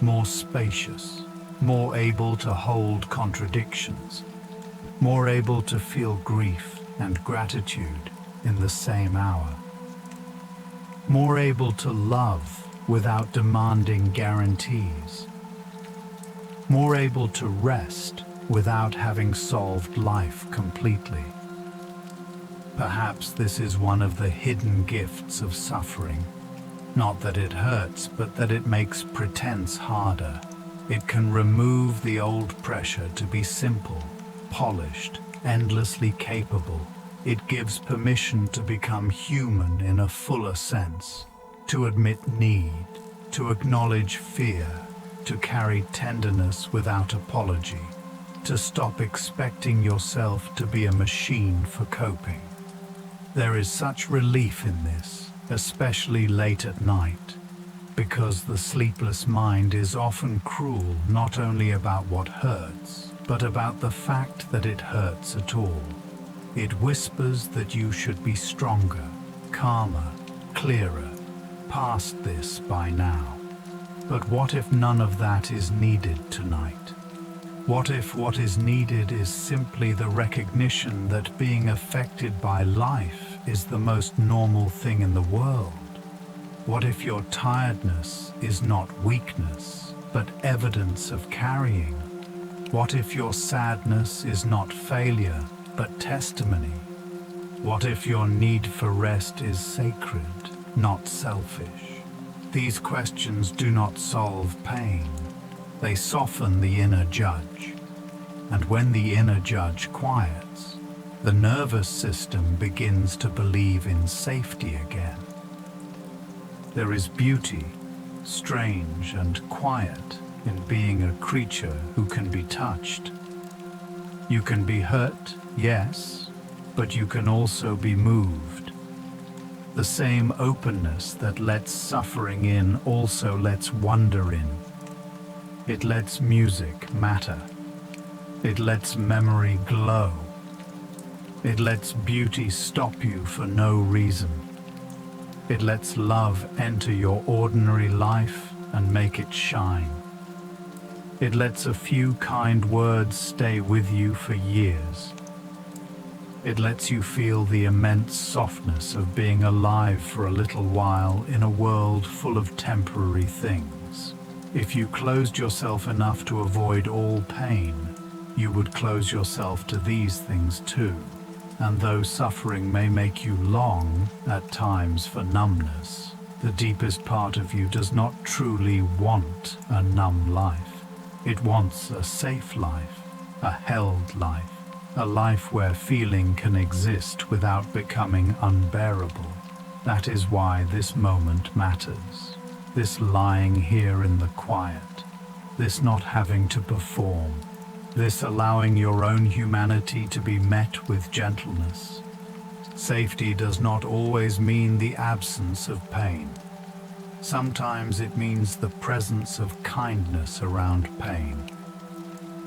more spacious, more able to hold contradictions, more able to feel grief and gratitude in the same hour, more able to love without demanding guarantees, more able to rest without having solved life completely. Perhaps this is one of the hidden gifts of suffering. Not that it hurts, but that it makes pretense harder. It can remove the old pressure to be simple, polished, endlessly capable. It gives permission to become human in a fuller sense, to admit need, to acknowledge fear, to carry tenderness without apology, to stop expecting yourself to be a machine for coping. There is such relief in this, especially late at night, because the sleepless mind is often cruel not only about what hurts, but about the fact that it hurts at all. It whispers that you should be stronger, calmer, clearer, past this by now. But what if none of that is needed tonight? What if what is needed is simply the recognition that being affected by life is the most normal thing in the world? What if your tiredness is not weakness, but evidence of carrying? What if your sadness is not failure, but testimony? What if your need for rest is sacred, not selfish? These questions do not solve pain. They soften the inner judge. And when the inner judge quiets, the nervous system begins to believe in safety again. There is beauty, strange and quiet, in being a creature who can be touched. You can be hurt, yes, but you can also be moved. The same openness that lets suffering in also lets wonder in. It lets music matter. It lets memory glow. It lets beauty stop you for no reason. It lets love enter your ordinary life and make it shine. It lets a few kind words stay with you for years. It lets you feel the immense softness of being alive for a little while in a world full of temporary things. If you closed yourself enough to avoid all pain, you would close yourself to these things too. And though suffering may make you long, at times, for numbness, the deepest part of you does not truly want a numb life. It wants a safe life, a held life, a life where feeling can exist without becoming unbearable. That is why this moment matters. This lying here in the quiet, this not having to perform, this allowing your own humanity to be met with gentleness. Safety does not always mean the absence of pain. Sometimes it means the presence of kindness around pain.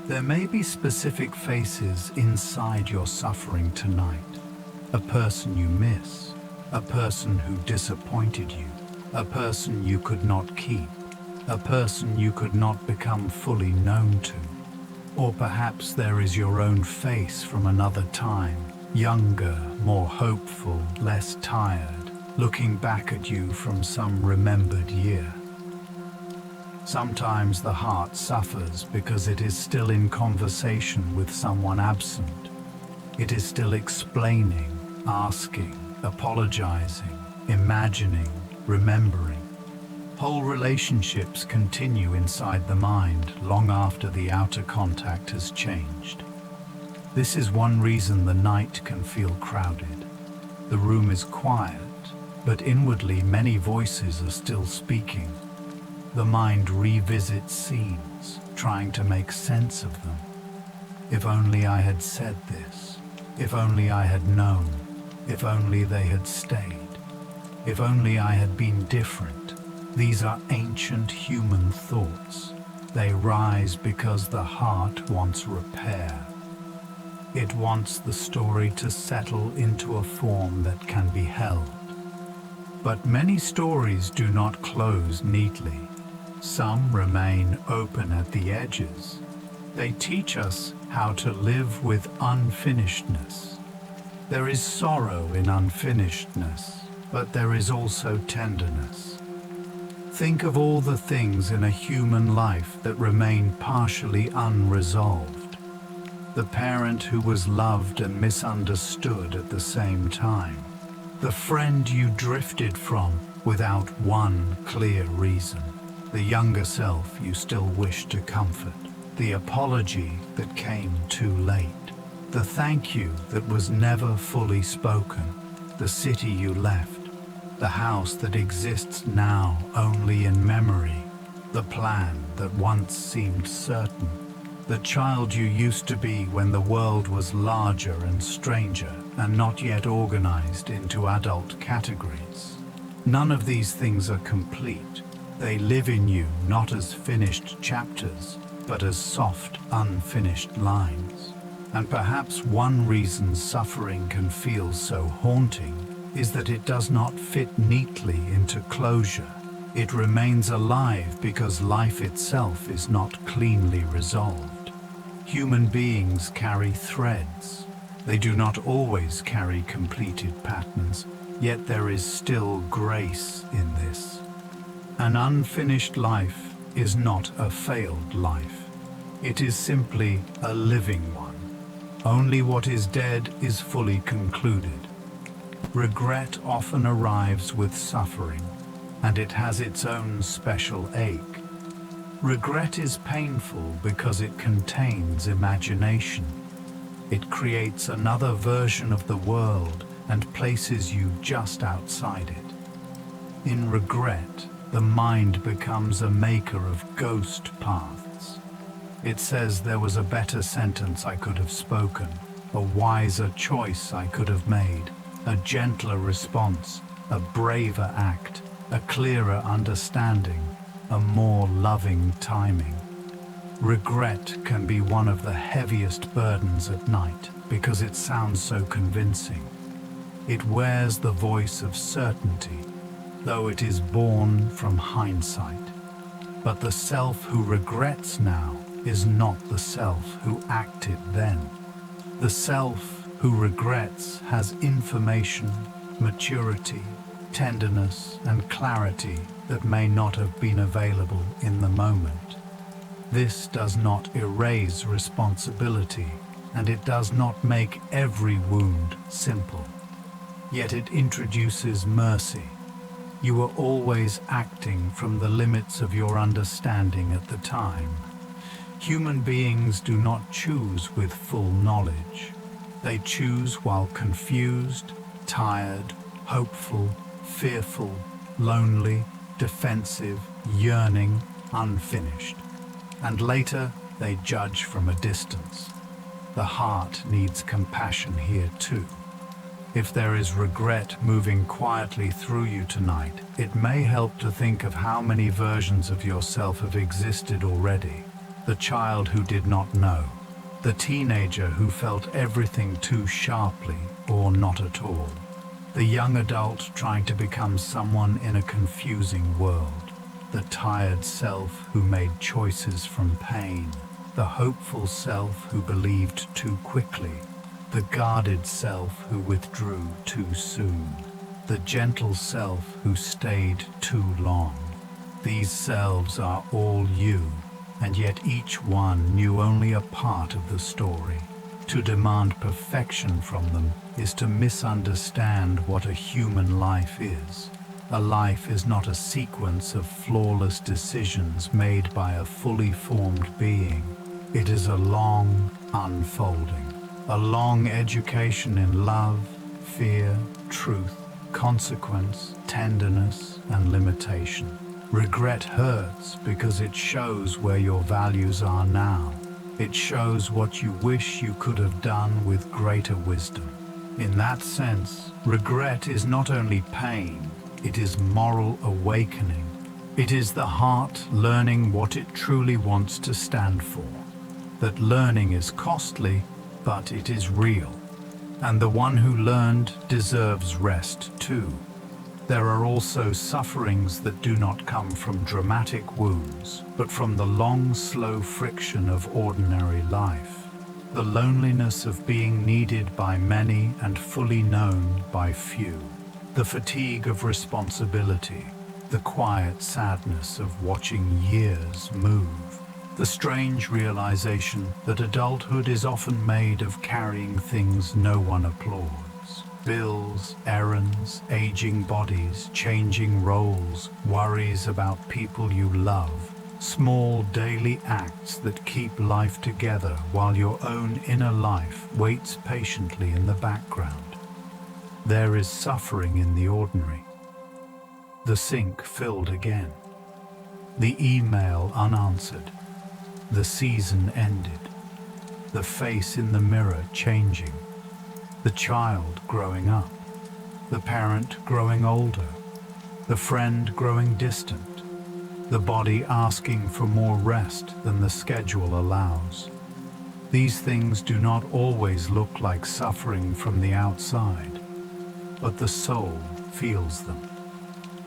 There may be specific faces inside your suffering tonight. A person you miss, a person who disappointed you, a person you could not keep, a person you could not become fully known to. Or perhaps there is your own face from another time, younger, more hopeful, less tired, looking back at you from some remembered year. Sometimes the heart suffers because it is still in conversation with someone absent. It is still explaining, asking, apologizing, imagining, remembering. Whole relationships continue inside the mind long after the outer contact has changed. This is one reason the night can feel crowded. The room is quiet, but inwardly many voices are still speaking. The mind revisits scenes, trying to make sense of them. If only I had said this. If only I had known. If only they had stayed. If only I had been different. These are ancient human thoughts. They rise because the heart wants repair. It wants the story to settle into a form that can be held. But many stories do not close neatly. Some remain open at the edges. They teach us how to live with unfinishedness. There is sorrow in unfinishedness, but there is also tenderness. Think of all the things in a human life that remain partially unresolved. The parent who was loved and misunderstood at the same time. The friend you drifted from without one clear reason. The younger self you still wish to comfort. The apology that came too late. The thank you that was never fully spoken, the city you left, the house that exists now only in memory, the plan that once seemed certain, the child you used to be when the world was larger and stranger and not yet organized into adult categories. None of these things are complete. They live in you not as finished chapters, but as soft, unfinished lines. And perhaps one reason suffering can feel so haunting is that it does not fit neatly into closure. It remains alive because life itself is not cleanly resolved. Human beings carry threads. They do not always carry completed patterns, yet there is still grace in this. An unfinished life is not a failed life. It is simply a living one. Only what is dead is fully concluded. Regret often arrives with suffering, and it has its own special ache. Regret is painful because it contains imagination. It creates another version of the world and places you just outside it. In regret, the mind becomes a maker of ghost paths. It says there was a better sentence I could have spoken, a wiser choice I could have made, a gentler response, a braver act, a clearer understanding, a more loving timing. Regret can be one of the heaviest burdens at night because it sounds so convincing. It wears the voice of certainty, though it is born from hindsight. But the self who regrets now is not the self who acted then. The self who regrets has information, maturity, tenderness, and clarity that may not have been available in the moment. This does not erase responsibility, and it does not make every wound simple. Yet it introduces mercy. You were always acting from the limits of your understanding at the time. Human beings do not choose with full knowledge. They choose while confused, tired, hopeful, fearful, lonely, defensive, yearning, unfinished. And later, they judge from a distance. The heart needs compassion here too. If there is regret moving quietly through you tonight, it may help to think of how many versions of yourself have existed already. The child who did not know, the teenager who felt everything too sharply or not at all, the young adult trying to become someone in a confusing world, the tired self who made choices from pain, the hopeful self who believed too quickly, the guarded self who withdrew too soon, the gentle self who stayed too long. These selves are all you, and yet each one knew only a part of the story. To demand perfection from them is to misunderstand what a human life is. A life is not a sequence of flawless decisions made by a fully formed being. It is a long unfolding, a long education in love, fear, truth, consequence, tenderness, and limitation. Regret hurts because it shows where your values are now. It shows what you wish you could have done with greater wisdom. In that sense, regret is not only pain, it is moral awakening. It is the heart learning what it truly wants to stand for. That learning is costly, but it is real. And the one who learned deserves rest too. There are also sufferings that do not come from dramatic wounds, but from the long, slow friction of ordinary life. The loneliness of being needed by many and fully known by few. The fatigue of responsibility. The quiet sadness of watching years move. The strange realization that adulthood is often made of carrying things no one applauds. Bills, errands, aging bodies, changing roles, worries about people you love. Small daily acts that keep life together while your own inner life waits patiently in the background. There is suffering in the ordinary. The sink filled again. The email unanswered. The season ended. The face in the mirror changing. The child growing up. The parent growing older. The friend growing distant. The body asking for more rest than the schedule allows. These things do not always look like suffering from the outside, but the soul feels them.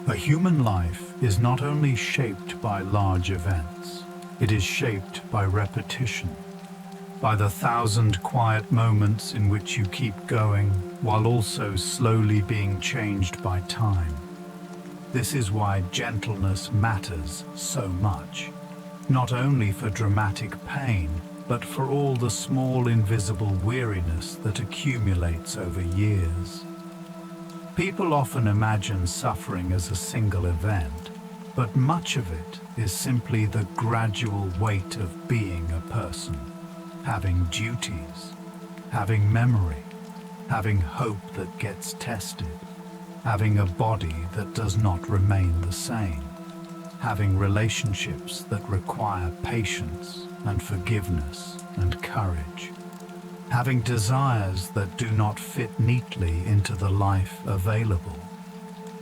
A human life is not only shaped by large events, it is shaped by repetition, by the 1,000 quiet moments in which you keep going while also slowly being changed by time. This is why gentleness matters so much, not only for dramatic pain, but for all the small invisible weariness that accumulates over years. People often imagine suffering as a single event, but much of it is simply the gradual weight of being a person, having duties, having memory, having hope that gets tested, having a body that does not remain the same, having relationships that require patience and forgiveness and courage, having desires that do not fit neatly into the life available,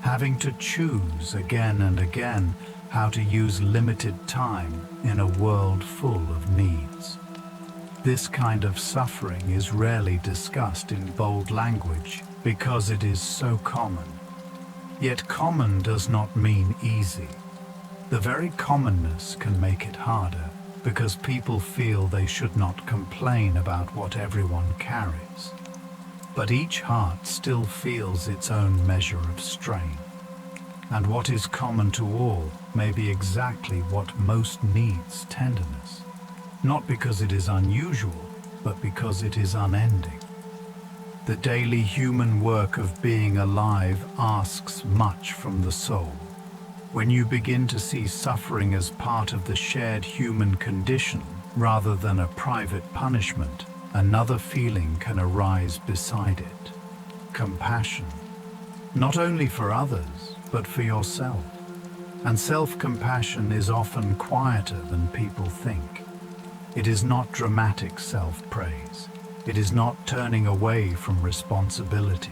having to choose again and again how to use limited time in a world full of needs. This kind of suffering is rarely discussed in bold language because it is so common. Yet common does not mean easy. The very commonness can make it harder because people feel they should not complain about what everyone carries. But each heart still feels its own measure of strain. And what is common to all may be exactly what most needs tenderness. Not because it is unusual, but because it is unending. The daily human work of being alive asks much from the soul. When you begin to see suffering as part of the shared human condition rather than a private punishment, another feeling can arise beside it. Compassion. Not only for others, but for yourself. And self-compassion is often quieter than people think. It is not dramatic self-praise. It is not turning away from responsibility.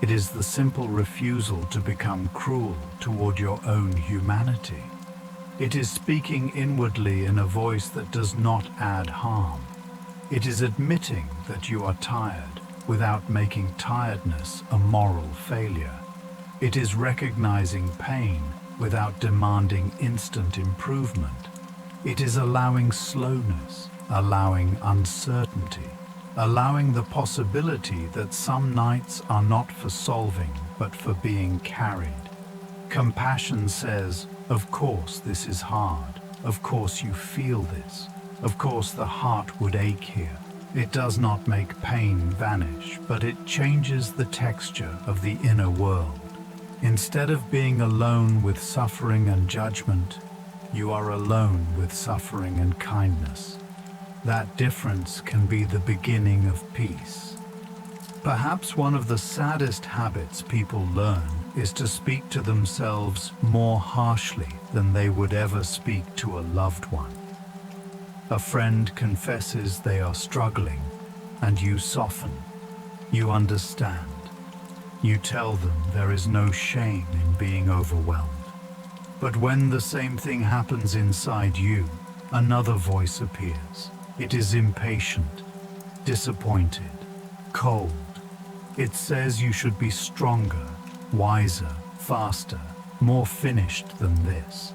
It is the simple refusal to become cruel toward your own humanity. It is speaking inwardly in a voice that does not add harm. It is admitting that you are tired without making tiredness a moral failure. It is recognizing pain without demanding instant improvement. It is allowing slowness, allowing uncertainty, allowing the possibility that some nights are not for solving, but for being carried. Compassion says, of course this is hard. Of course you feel this. Of course the heart would ache here. It does not make pain vanish, but it changes the texture of the inner world. Instead of being alone with suffering and judgment, you are alone with suffering and kindness. That difference can be the beginning of peace. Perhaps one of the saddest habits people learn is to speak to themselves more harshly than they would ever speak to a loved one. A friend confesses they are struggling, and you soften. You understand. You tell them there is no shame in being overwhelmed. But when the same thing happens inside you, another voice appears. It is impatient, disappointed, cold. It says you should be stronger, wiser, faster, more finished than this.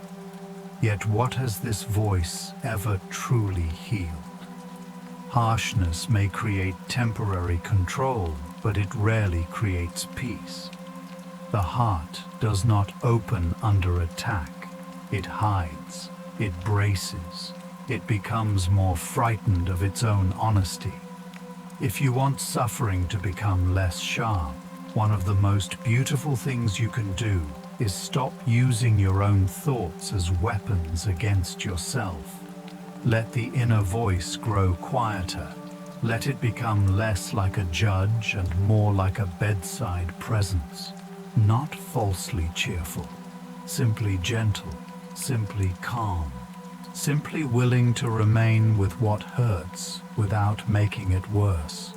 Yet what has this voice ever truly healed? Harshness may create temporary control, but it rarely creates peace. The heart does not open under attack. It hides, it braces, it becomes more frightened of its own honesty. If you want suffering to become less sharp, one of the most beautiful things you can do is stop using your own thoughts as weapons against yourself. Let the inner voice grow quieter. Let it become less like a judge and more like a bedside presence. Not falsely cheerful, simply gentle, simply calm, simply willing to remain with what hurts without making it worse.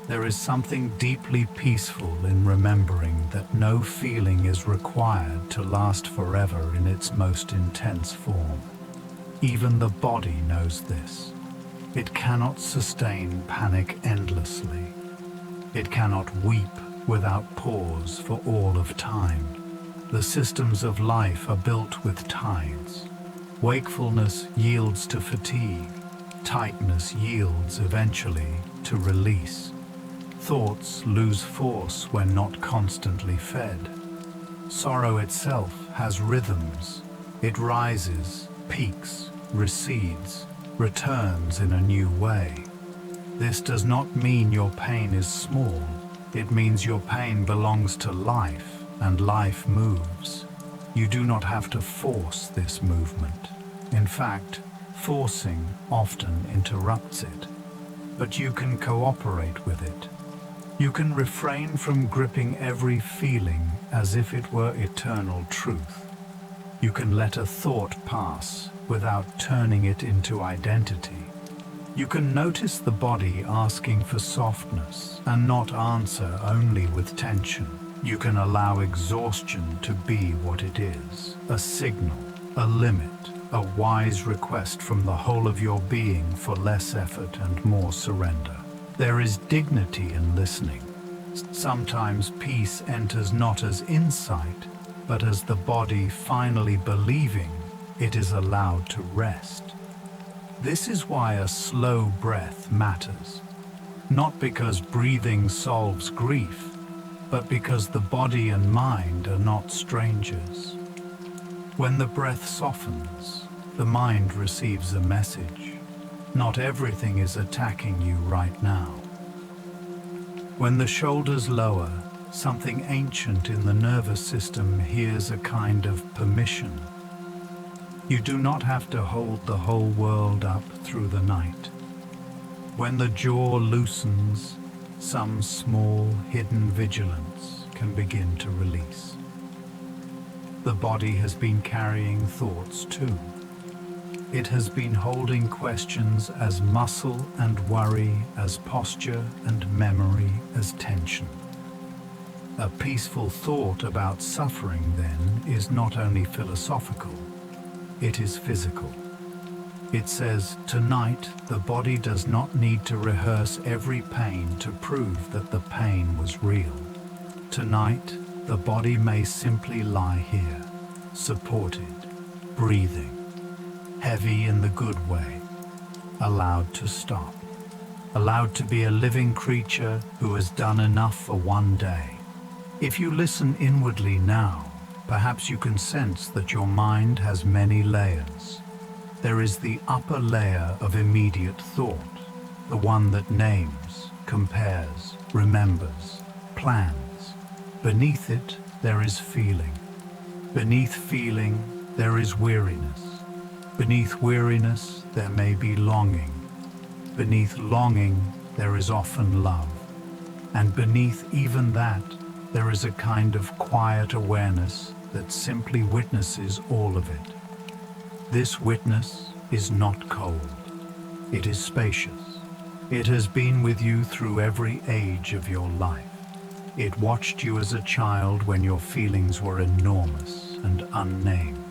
There is something deeply peaceful in remembering that no feeling is required to last forever in its most intense form. Even the body knows this. It cannot sustain panic endlessly. It cannot weep without pause for all of time. The systems of life are built with tides. Wakefulness yields to fatigue. Tightness yields eventually to release. Thoughts lose force when not constantly fed. Sorrow itself has rhythms. It rises, peaks, recedes, returns in a new way. This does not mean your pain is small. It means your pain belongs to life, and life moves. You do not have to force this movement. In fact, forcing often interrupts it. But you can cooperate with it. You can refrain from gripping every feeling as if it were eternal truth. You can let a thought pass without turning it into identity. You can notice the body asking for softness and not answer only with tension. You can allow exhaustion to be what it is, a signal, a limit, a wise request from the whole of your being for less effort and more surrender. There is dignity in listening. Sometimes peace enters not as insight, but as the body finally believing it is allowed to rest. This is why a slow breath matters. Not because breathing solves grief, but because the body and mind are not strangers. When the breath softens, the mind receives a message. Not everything is attacking you right now. When the shoulders lower, something ancient in the nervous system hears a kind of permission. You do not have to hold the whole world up through the night. When the jaw loosens, some small hidden vigilance can begin to release. The body has been carrying thoughts too. It has been holding questions as muscle and worry, as posture and memory, as tension. A peaceful thought about suffering, then, is not only philosophical, it is physical. It says, tonight, the body does not need to rehearse every pain to prove that the pain was real. Tonight, the body may simply lie here, supported, breathing, heavy in the good way, allowed to stop, allowed to be a living creature who has done enough for one day. If you listen inwardly now, perhaps you can sense that your mind has many layers. There is the upper layer of immediate thought, the one that names, compares, remembers, plans. Beneath it, there is feeling. Beneath feeling, there is weariness. Beneath weariness, there may be longing. Beneath longing, there is often love. And beneath even that, there is a kind of quiet awareness that simply witnesses all of it. This witness is not cold. It is spacious. It has been with you through every age of your life. It watched you as a child when your feelings were enormous and unnamed.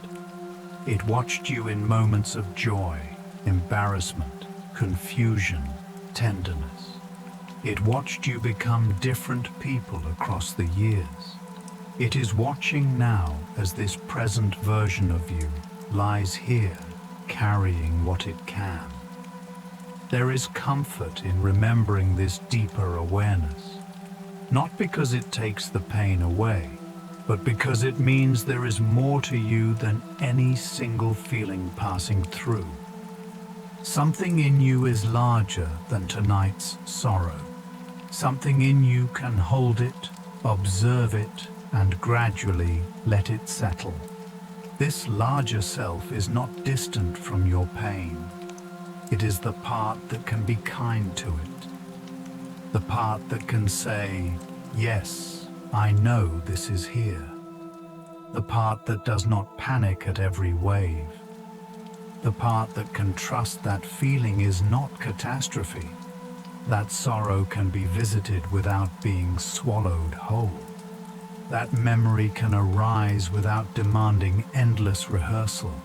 It watched you in moments of joy, embarrassment, confusion, tenderness. It watched you become different people across the years. It is watching now as this present version of you lies here, carrying what it can. There is comfort in remembering this deeper awareness, not because it takes the pain away, but because it means there is more to you than any single feeling passing through. Something in you is larger than tonight's sorrow. Something in you can hold it, observe it, and gradually let it settle. This larger self is not distant from your pain. It is the part that can be kind to it. The part that can say, "Yes, I know this is here." The part that does not panic at every wave. The part that can trust that feeling is not catastrophe. That sorrow can be visited without being swallowed whole. That memory can arise without demanding endless rehearsal.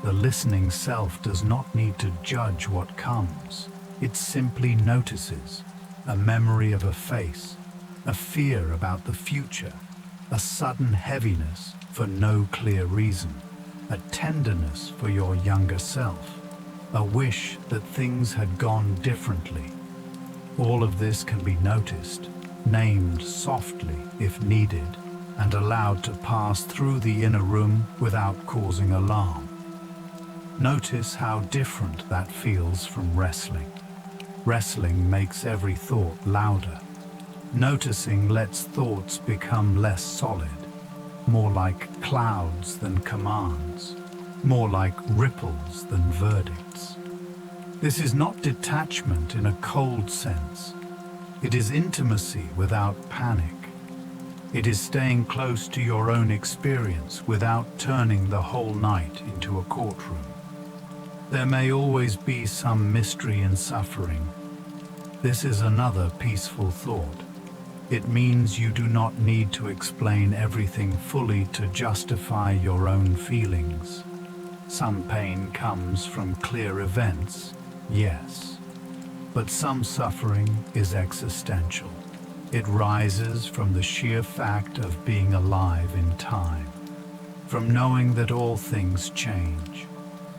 The listening self does not need to judge what comes. It simply notices a memory of a face, a fear about the future, a sudden heaviness for no clear reason, a tenderness for your younger self, a wish that things had gone differently. All of this can be noticed, named softly if needed, and allowed to pass through the inner room without causing alarm. Notice how different that feels from wrestling. Wrestling makes every thought louder. Noticing lets thoughts become less solid, more like clouds than commands, more like ripples than verdicts. This is not detachment in a cold sense. It is intimacy without panic. It is staying close to your own experience without turning the whole night into a courtroom. There may always be some mystery in suffering. This is another peaceful thought. It means you do not need to explain everything fully to justify your own feelings. Some pain comes from clear events, yes, but some suffering is existential. It rises from the sheer fact of being alive in time, from knowing that all things change,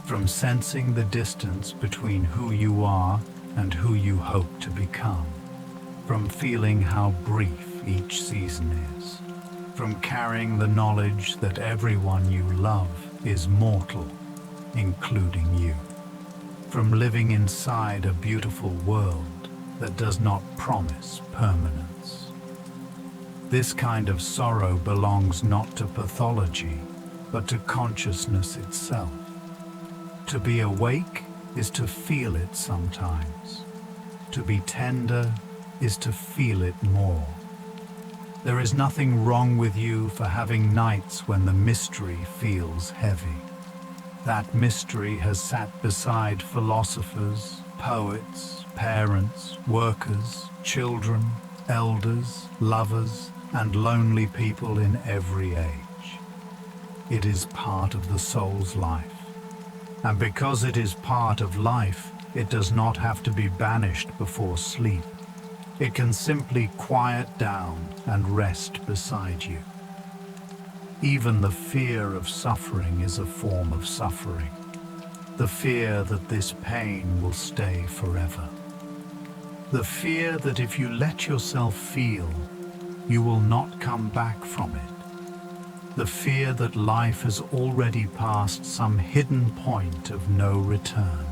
from sensing the distance between who you are and who you hope to become, from feeling how brief each season is, from carrying the knowledge that everyone you love is mortal, including you, from living inside a beautiful world that does not promise permanence. This kind of sorrow belongs not to pathology, but to consciousness itself. To be awake is to feel it sometimes. To be tender is to feel it more. There is nothing wrong with you for having nights when the mystery feels heavy. That mystery has sat beside philosophers, poets, parents, workers, children, elders, lovers, and lonely people in every age. It is part of the soul's life. And because it is part of life, it does not have to be banished before sleep. It can simply quiet down and rest beside you. Even the fear of suffering is a form of suffering. The fear that this pain will stay forever. The fear that if you let yourself feel, you will not come back from it. The fear that life has already passed some hidden point of no return.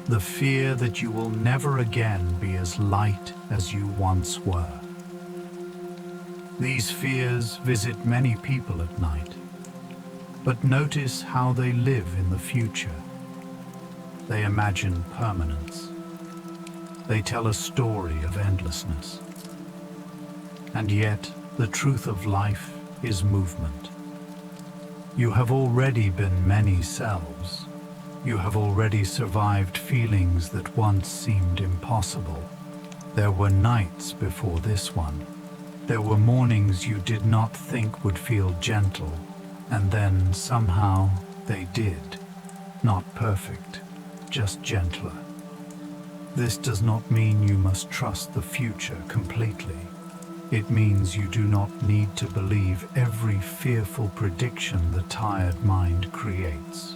The fear that you will never again be as light as you once were. These fears visit many people at night, but notice how they live in the future. They imagine permanence. They tell a story of endlessness. And yet, the truth of life is movement. You have already been many selves. You have already survived feelings that once seemed impossible. There were nights before this one. There were mornings you did not think would feel gentle, and then somehow they did. Not perfect, just gentler. This does not mean you must trust the future completely. It means you do not need to believe every fearful prediction the tired mind creates.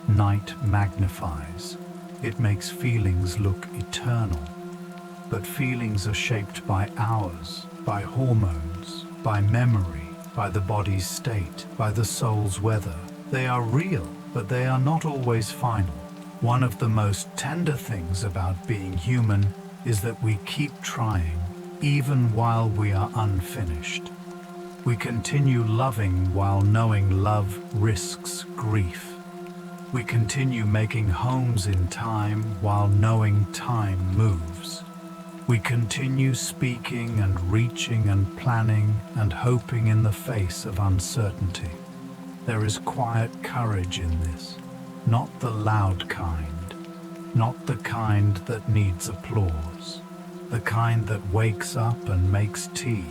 Night magnifies. It makes feelings look eternal. But feelings are shaped by hours, by hormones, by memory, by the body's state, by the soul's weather. They are real, but they are not always final. One of the most tender things about being human is that we keep trying, even while we are unfinished. We continue loving while knowing love risks grief. We continue making homes in time while knowing time moves. We continue speaking and reaching and planning and hoping in the face of uncertainty. There is quiet courage in this, not the loud kind, not the kind that needs applause, the kind that wakes up and makes tea,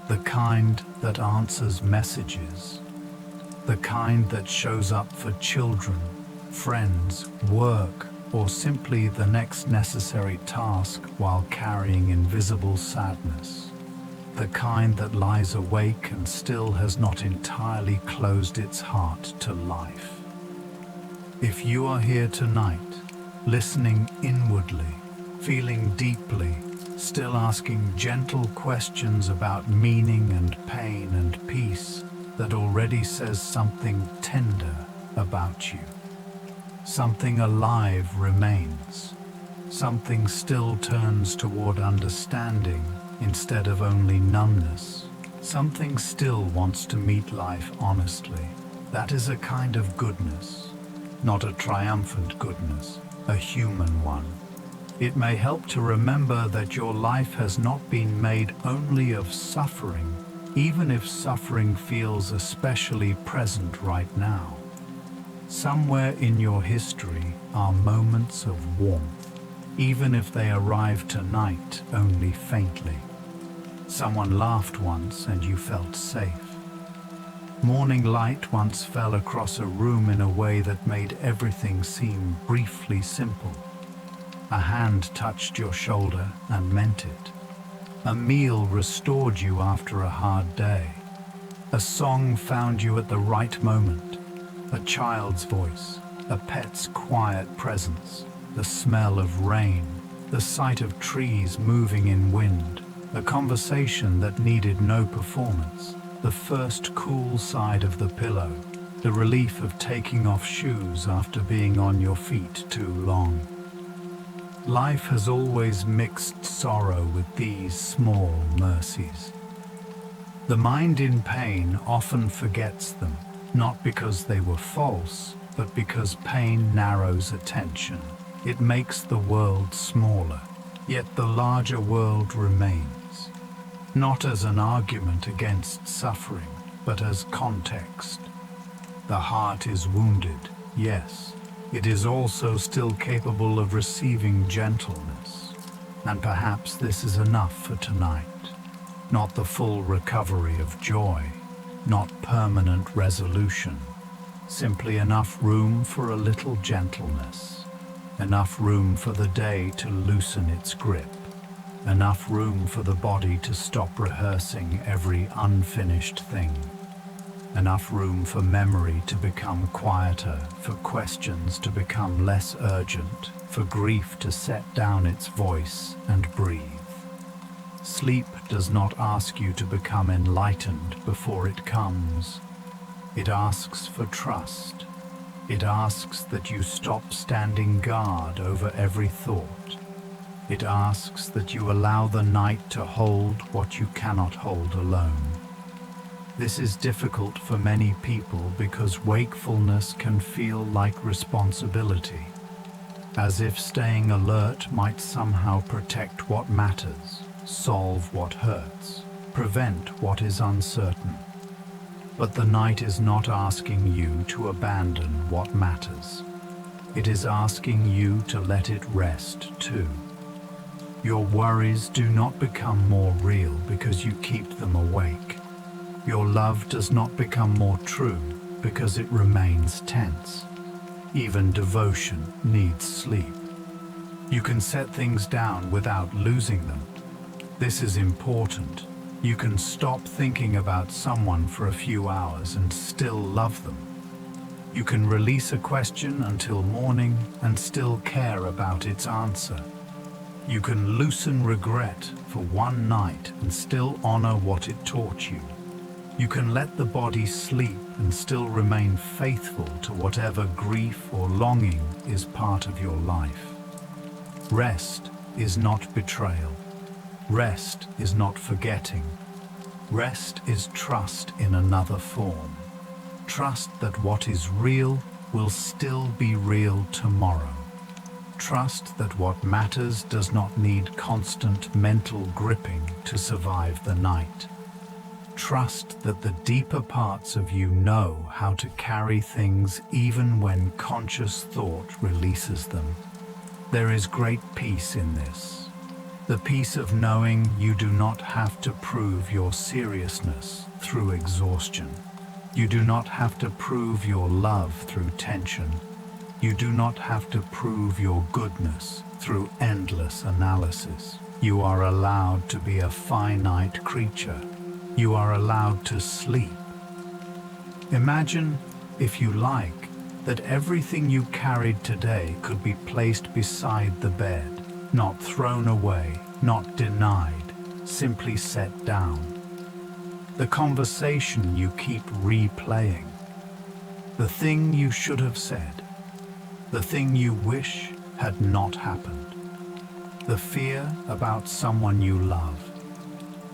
the kind that answers messages, the kind that shows up for children, friends, work, or simply the next necessary task while carrying invisible sadness, the kind that lies awake and still has not entirely closed its heart to life. If you are here tonight, listening inwardly, feeling deeply, still asking gentle questions about meaning and pain and peace that already says something tender about you. Something alive remains. Something still turns toward understanding instead of only numbness. Something still wants to meet life honestly. That is a kind of goodness, not a triumphant goodness, a human one. It may help to remember that your life has not been made only of suffering, even if suffering feels especially present right now. Somewhere in your history are moments of warmth, even if they arrive tonight only faintly. Someone laughed once and you felt safe. Morning light once fell across a room in a way that made everything seem briefly simple. A hand touched your shoulder and meant it. A meal restored you after a hard day. A song found you at the right moment. A child's voice, a pet's quiet presence, the smell of rain, the sight of trees moving in wind, a conversation that needed no performance, the first cool side of the pillow, the relief of taking off shoes after being on your feet too long. Life has always mixed sorrow with these small mercies. The mind in pain often forgets them, not because they were false, but because pain narrows attention. It makes the world smaller, yet the larger world remains. Not as an argument against suffering, but as context. The heart is wounded, yes. It is also still capable of receiving gentleness. And perhaps this is enough for tonight. Not the full recovery of joy, not permanent resolution. Simply enough room for a little gentleness. Enough room for the day to loosen its grip. Enough room for the body to stop rehearsing every unfinished thing. Enough room for memory to become quieter, for questions to become less urgent, for grief to set down its voice and breathe. Sleep does not ask you to become enlightened before it comes. It asks for trust. It asks that you stop standing guard over every thought. It asks that you allow the night to hold what you cannot hold alone. This is difficult for many people because wakefulness can feel like responsibility, as if staying alert might somehow protect what matters, solve what hurts, prevent what is uncertain. But the night is not asking you to abandon what matters. It is asking you to let it rest too. Your worries do not become more real because you keep them awake. Your love does not become more true because it remains tense. Even devotion needs sleep. You can set things down without losing them. This is important. You can stop thinking about someone for a few hours and still love them. You can release a question until morning and still care about its answer. You can loosen regret for one night and still honor what it taught you. You can let the body sleep and still remain faithful to whatever grief or longing is part of your life. Rest is not betrayal. Rest is not forgetting. Rest is trust in another form. Trust that what is real will still be real tomorrow. Trust that what matters does not need constant mental gripping to survive the night. Trust that the deeper parts of you know how to carry things even when conscious thought releases them. There is great peace in this. The peace of knowing you do not have to prove your seriousness through exhaustion. You do not have to prove your love through tension. You do not have to prove your goodness through endless analysis. You are allowed to be a finite creature. You are allowed to sleep. Imagine, if you like, that everything you carried today could be placed beside the bed, not thrown away, not denied, simply set down. The conversation you keep replaying, the thing you should have said, the thing you wish had not happened, the fear about someone you love,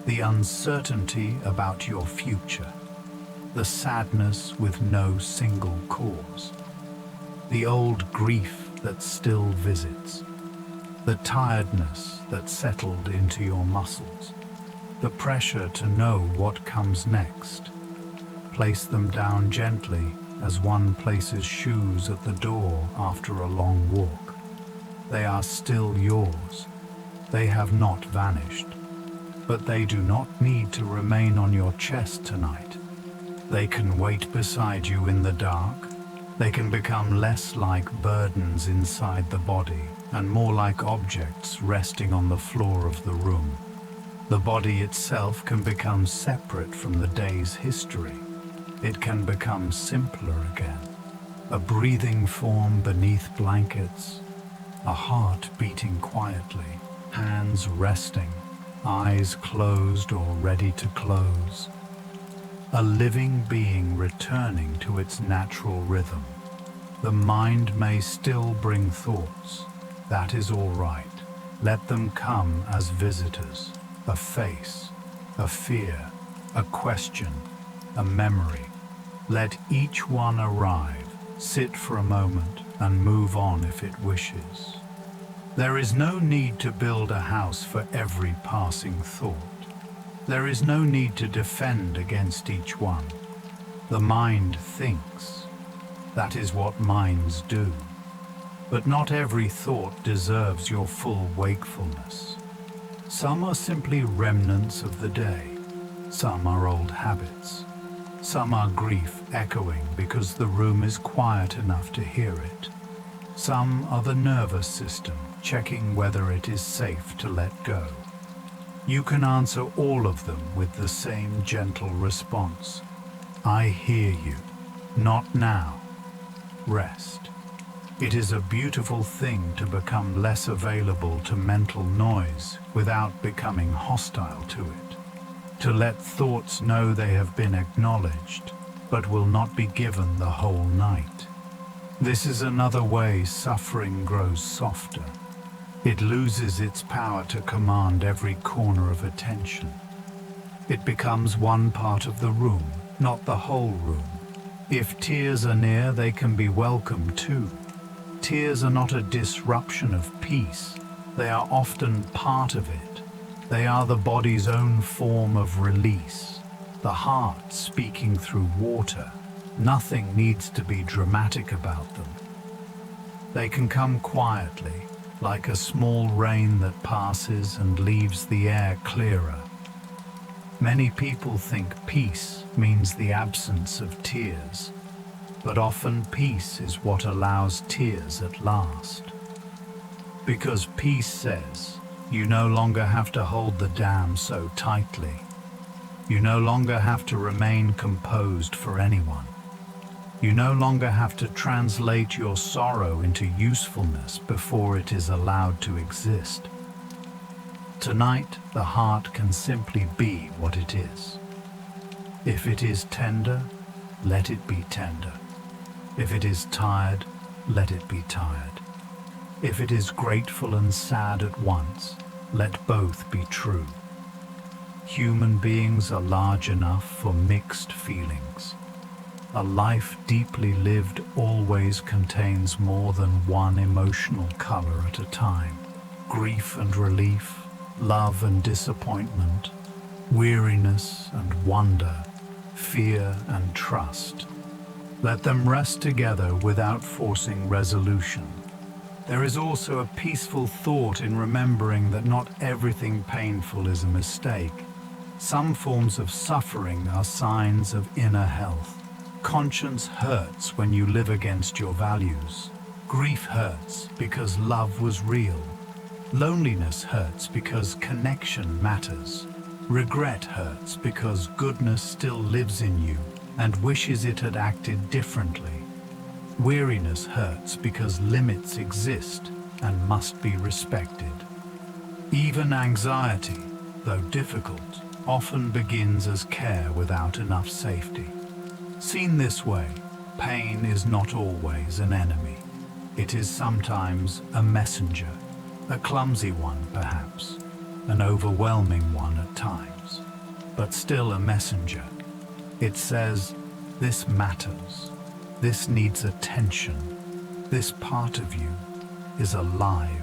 the uncertainty about your future, the sadness with no single cause, the old grief that still visits, the tiredness that settled into your muscles, the pressure to know what comes next. Place them down gently as one places shoes at the door after a long walk. They are still yours. They have not vanished. But they do not need to remain on your chest tonight. They can wait beside you in the dark. They can become less like burdens inside the body and more like objects resting on the floor of the room. The body itself can become separate from the day's history. It can become simpler again, a breathing form beneath blankets, a heart beating quietly, hands resting, eyes closed or ready to close. A living being returning to its natural rhythm. The mind may still bring thoughts. That is all right. Let them come as visitors. A face, a fear, a question, a memory. Let each one arrive, sit for a moment, and move on if it wishes. There is no need to build a house for every passing thought. There is no need to defend against each one. The mind thinks. That is what minds do. But not every thought deserves your full wakefulness. Some are simply remnants of the day. Some are old habits. Some are grief echoing because the room is quiet enough to hear it. Some are the nervous system checking whether it is safe to let go. You can answer all of them with the same gentle response. I hear you. Not now. Rest. It is a beautiful thing to become less available to mental noise without becoming hostile to it. To let thoughts know they have been acknowledged, but will not be given the whole night. This is another way suffering grows softer. It loses its power to command every corner of attention. It becomes one part of the room, not the whole room. If tears are near, they can be welcome too. Tears are not a disruption of peace. They are often part of it. They are the body's own form of release, the heart speaking through water. Nothing needs to be dramatic about them. They can come quietly, like a small rain that passes and leaves the air clearer. Many people think peace means the absence of tears, but often peace is what allows tears at last. Because peace says, you no longer have to hold the dam so tightly. You no longer have to remain composed for anyone. You no longer have to translate your sorrow into usefulness before it is allowed to exist. Tonight, the heart can simply be what it is. If it is tender, let it be tender. If it is tired, let it be tired. If it is grateful and sad at once, let both be true. human beings are large enough for mixed feelings. A life deeply lived always contains more than one emotional color at a time. Grief and relief, love and disappointment, weariness and wonder, fear and trust. Let them rest together without forcing resolution. There is also a peaceful thought in remembering that not everything painful is a mistake. Some forms of suffering are signs of inner health. Conscience hurts when you live against your values. Grief hurts because love was real. Loneliness hurts because connection matters. Regret hurts because goodness still lives in you and wishes it had acted differently. Weariness hurts because limits exist and must be respected. Even anxiety, though difficult, often begins as care without enough safety. Seen this way, pain is not always an enemy. It is sometimes a messenger, a clumsy one perhaps, an overwhelming one at times, but still a messenger. It says, this matters, this needs attention, this part of you is alive.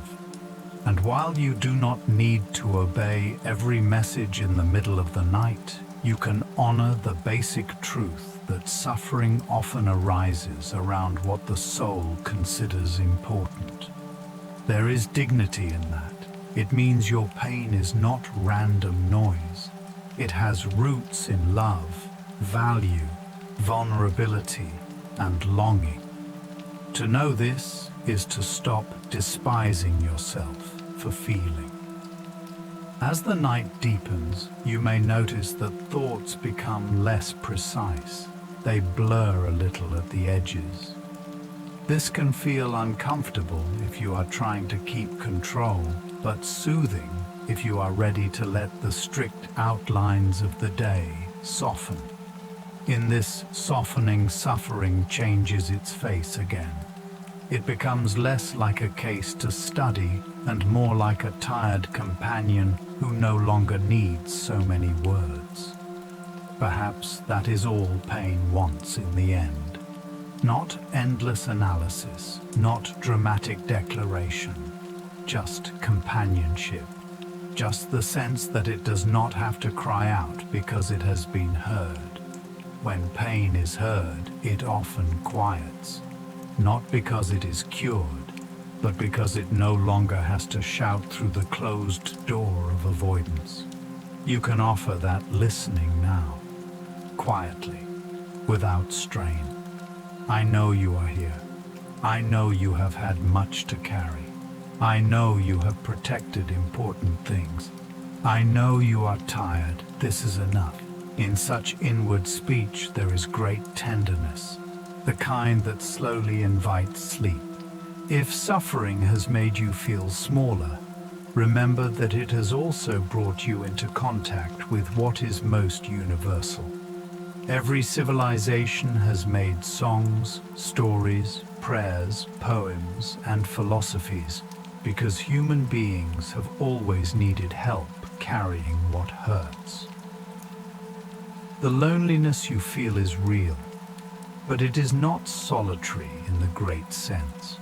And while you do not need to obey every message in the middle of the night, you can honor the basic truth that suffering often arises around what the soul considers important. There is dignity in that. It means your pain is not random noise. It has roots in love, value, vulnerability, and longing. To know this is to stop despising yourself for feeling. As the night deepens, you may notice that thoughts become less precise. They blur a little at the edges. This can feel uncomfortable if you are trying to keep control, but soothing if you are ready to let the strict outlines of the day soften. In this softening, suffering changes its face again. It becomes less like a case to study and more like a tired companion who no longer needs so many words. Perhaps that is all pain wants in the end. Not endless analysis, not dramatic declaration, just companionship. Just the sense that it does not have to cry out because it has been heard. When pain is heard, it often quiets. Not because it is cured, but because it no longer has to shout through the closed door of avoidance. You can offer that listening now, quietly, without strain. I know you are here. I know you have had much to carry. I know you have protected important things. I know you are tired. This is enough. In such inward speech there is great tenderness, the kind that slowly invites sleep. If suffering has made you feel smaller, remember that it has also brought you into contact with what is most universal. Every civilization has made songs, stories, prayers, poems, and philosophies because human beings have always needed help carrying what hurts. The loneliness you feel is real, but it is not solitary in the great sense.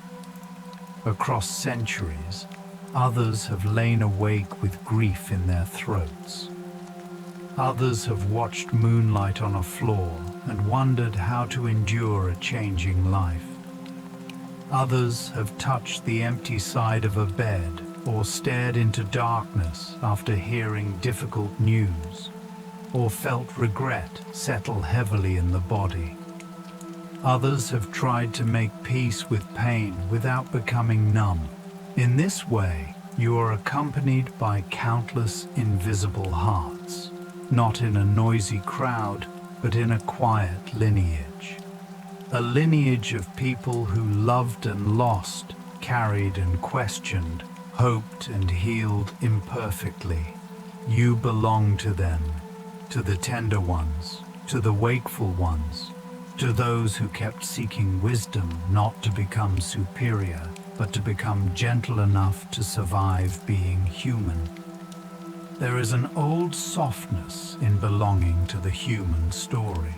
Across centuries, others have lain awake with grief in their throats. Others have watched moonlight on a floor and wondered how to endure a changing life. Others have touched the empty side of a bed or stared into darkness after hearing difficult news, or felt regret settle heavily in the body. Others have tried to make peace with pain without becoming numb. In this way, you are accompanied by countless invisible hearts, not in a noisy crowd, but in a quiet lineage. A lineage of people who loved and lost, carried and questioned, hoped and healed imperfectly. You belong to them, to the tender ones, to the wakeful ones, to those who kept seeking wisdom not to become superior, but to become gentle enough to survive being human. There is an old softness in belonging to the human story.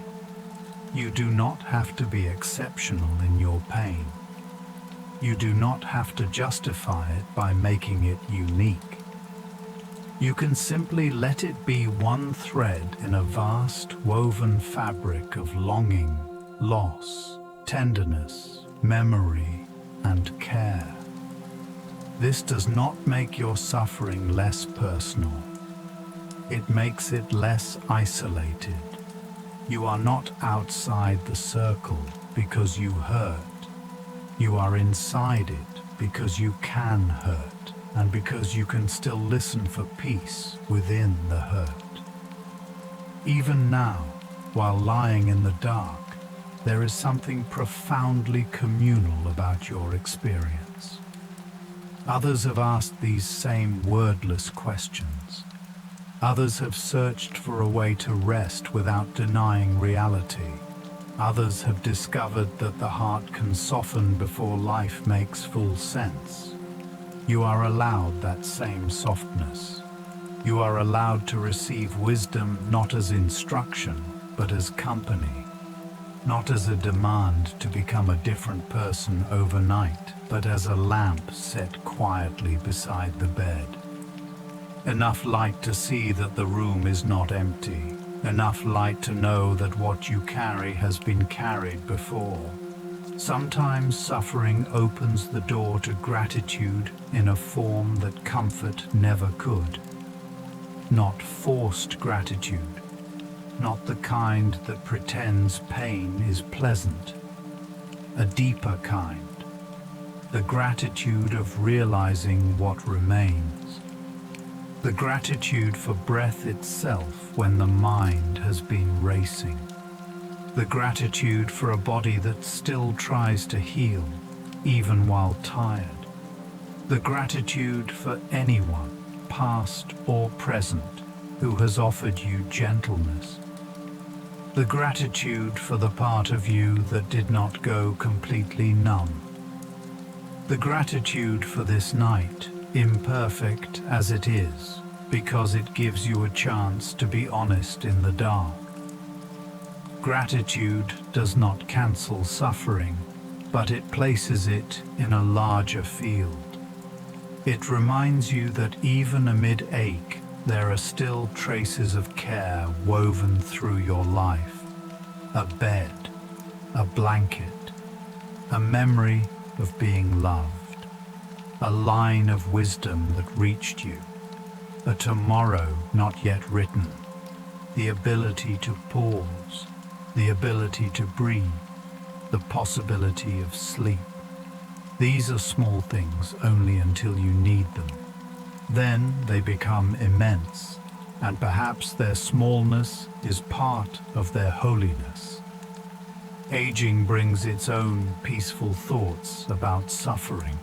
You do not have to be exceptional in your pain. You do not have to justify it by making it unique. You can simply let it be one thread in a vast woven fabric of longing, loss, tenderness, memory, and care. This does not make your suffering less personal. It makes it less isolated. You are not outside the circle because you hurt. You are inside it because you can hurt, and because you can still listen for peace within the hurt. Even now, while lying in the dark, there is something profoundly communal about your experience. Others have asked these same wordless questions. Others have searched for a way to rest without denying reality. Others have discovered that the heart can soften before life makes full sense. You are allowed that same softness. You are allowed to receive wisdom not as instruction, but as company. Not as a demand to become a different person overnight, but as a lamp set quietly beside the bed. Enough light to see that the room is not empty. Enough light to know that what you carry has been carried before. Sometimes suffering opens the door to gratitude in a form that comfort never could. Not forced gratitude. Not the kind that pretends pain is pleasant. A deeper kind. The gratitude of realizing what remains. The gratitude for breath itself when the mind has been racing. The gratitude for a body that still tries to heal, even while tired. The gratitude for anyone, past or present, who has offered you gentleness. The gratitude for the part of you that did not go completely numb. The gratitude for this night, imperfect as it is, because it gives you a chance to be honest in the dark. Gratitude does not cancel suffering, but it places it in a larger field. It reminds you that even amid ache, there are still traces of care woven through your life. A bed, a blanket, a memory of being loved, a line of wisdom that reached you, a tomorrow not yet written, the ability to pause, the ability to breathe, the possibility of sleep. These are small things only until you need them. Then they become immense, and perhaps their smallness is part of their holiness. Aging brings its own peaceful thoughts about suffering.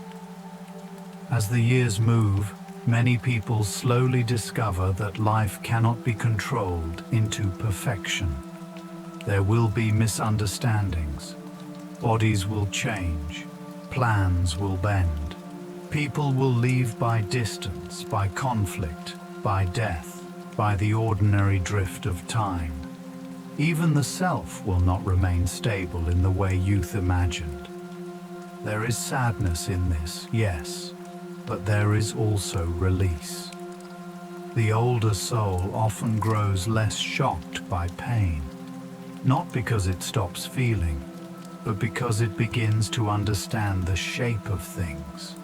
As the years move, many people slowly discover that life cannot be controlled into perfection. There will be misunderstandings. Bodies will change. Plans will bend. People will leave by distance, by conflict, by death, by the ordinary drift of time. Even the self will not remain stable in the way youth imagined. There is sadness in this, yes, but there is also release. The older soul often grows less shocked by pain, not because it stops feeling, but because it begins to understand the shape of things.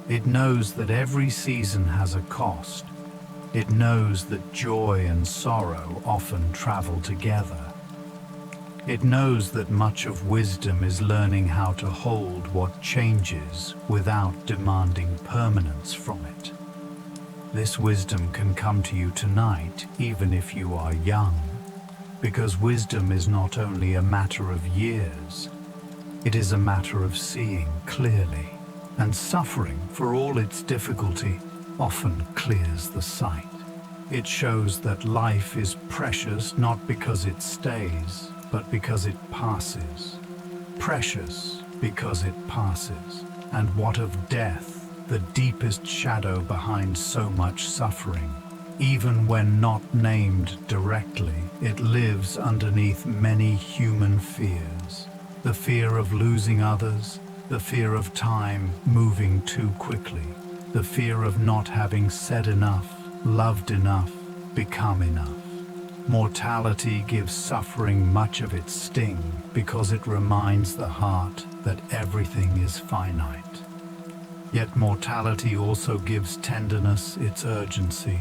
It knows that every season has a cost. It knows that joy and sorrow often travel together. It knows that much of wisdom is learning how to hold what changes without demanding permanence from it. This wisdom can come to you tonight, even if you are young, because wisdom is not only a matter of years, it is a matter of seeing clearly. And suffering, for all its difficulty, often clears the sight. It shows that life is precious not because it stays, but because it passes. Precious because it passes. And what of death, the deepest shadow behind so much suffering? Even when not named directly, it lives underneath many human fears. The fear of losing others, the fear of time moving too quickly, the fear of not having said enough, loved enough, become enough. Mortality gives suffering much of its sting because it reminds the heart that everything is finite. Yet mortality also gives tenderness its urgency.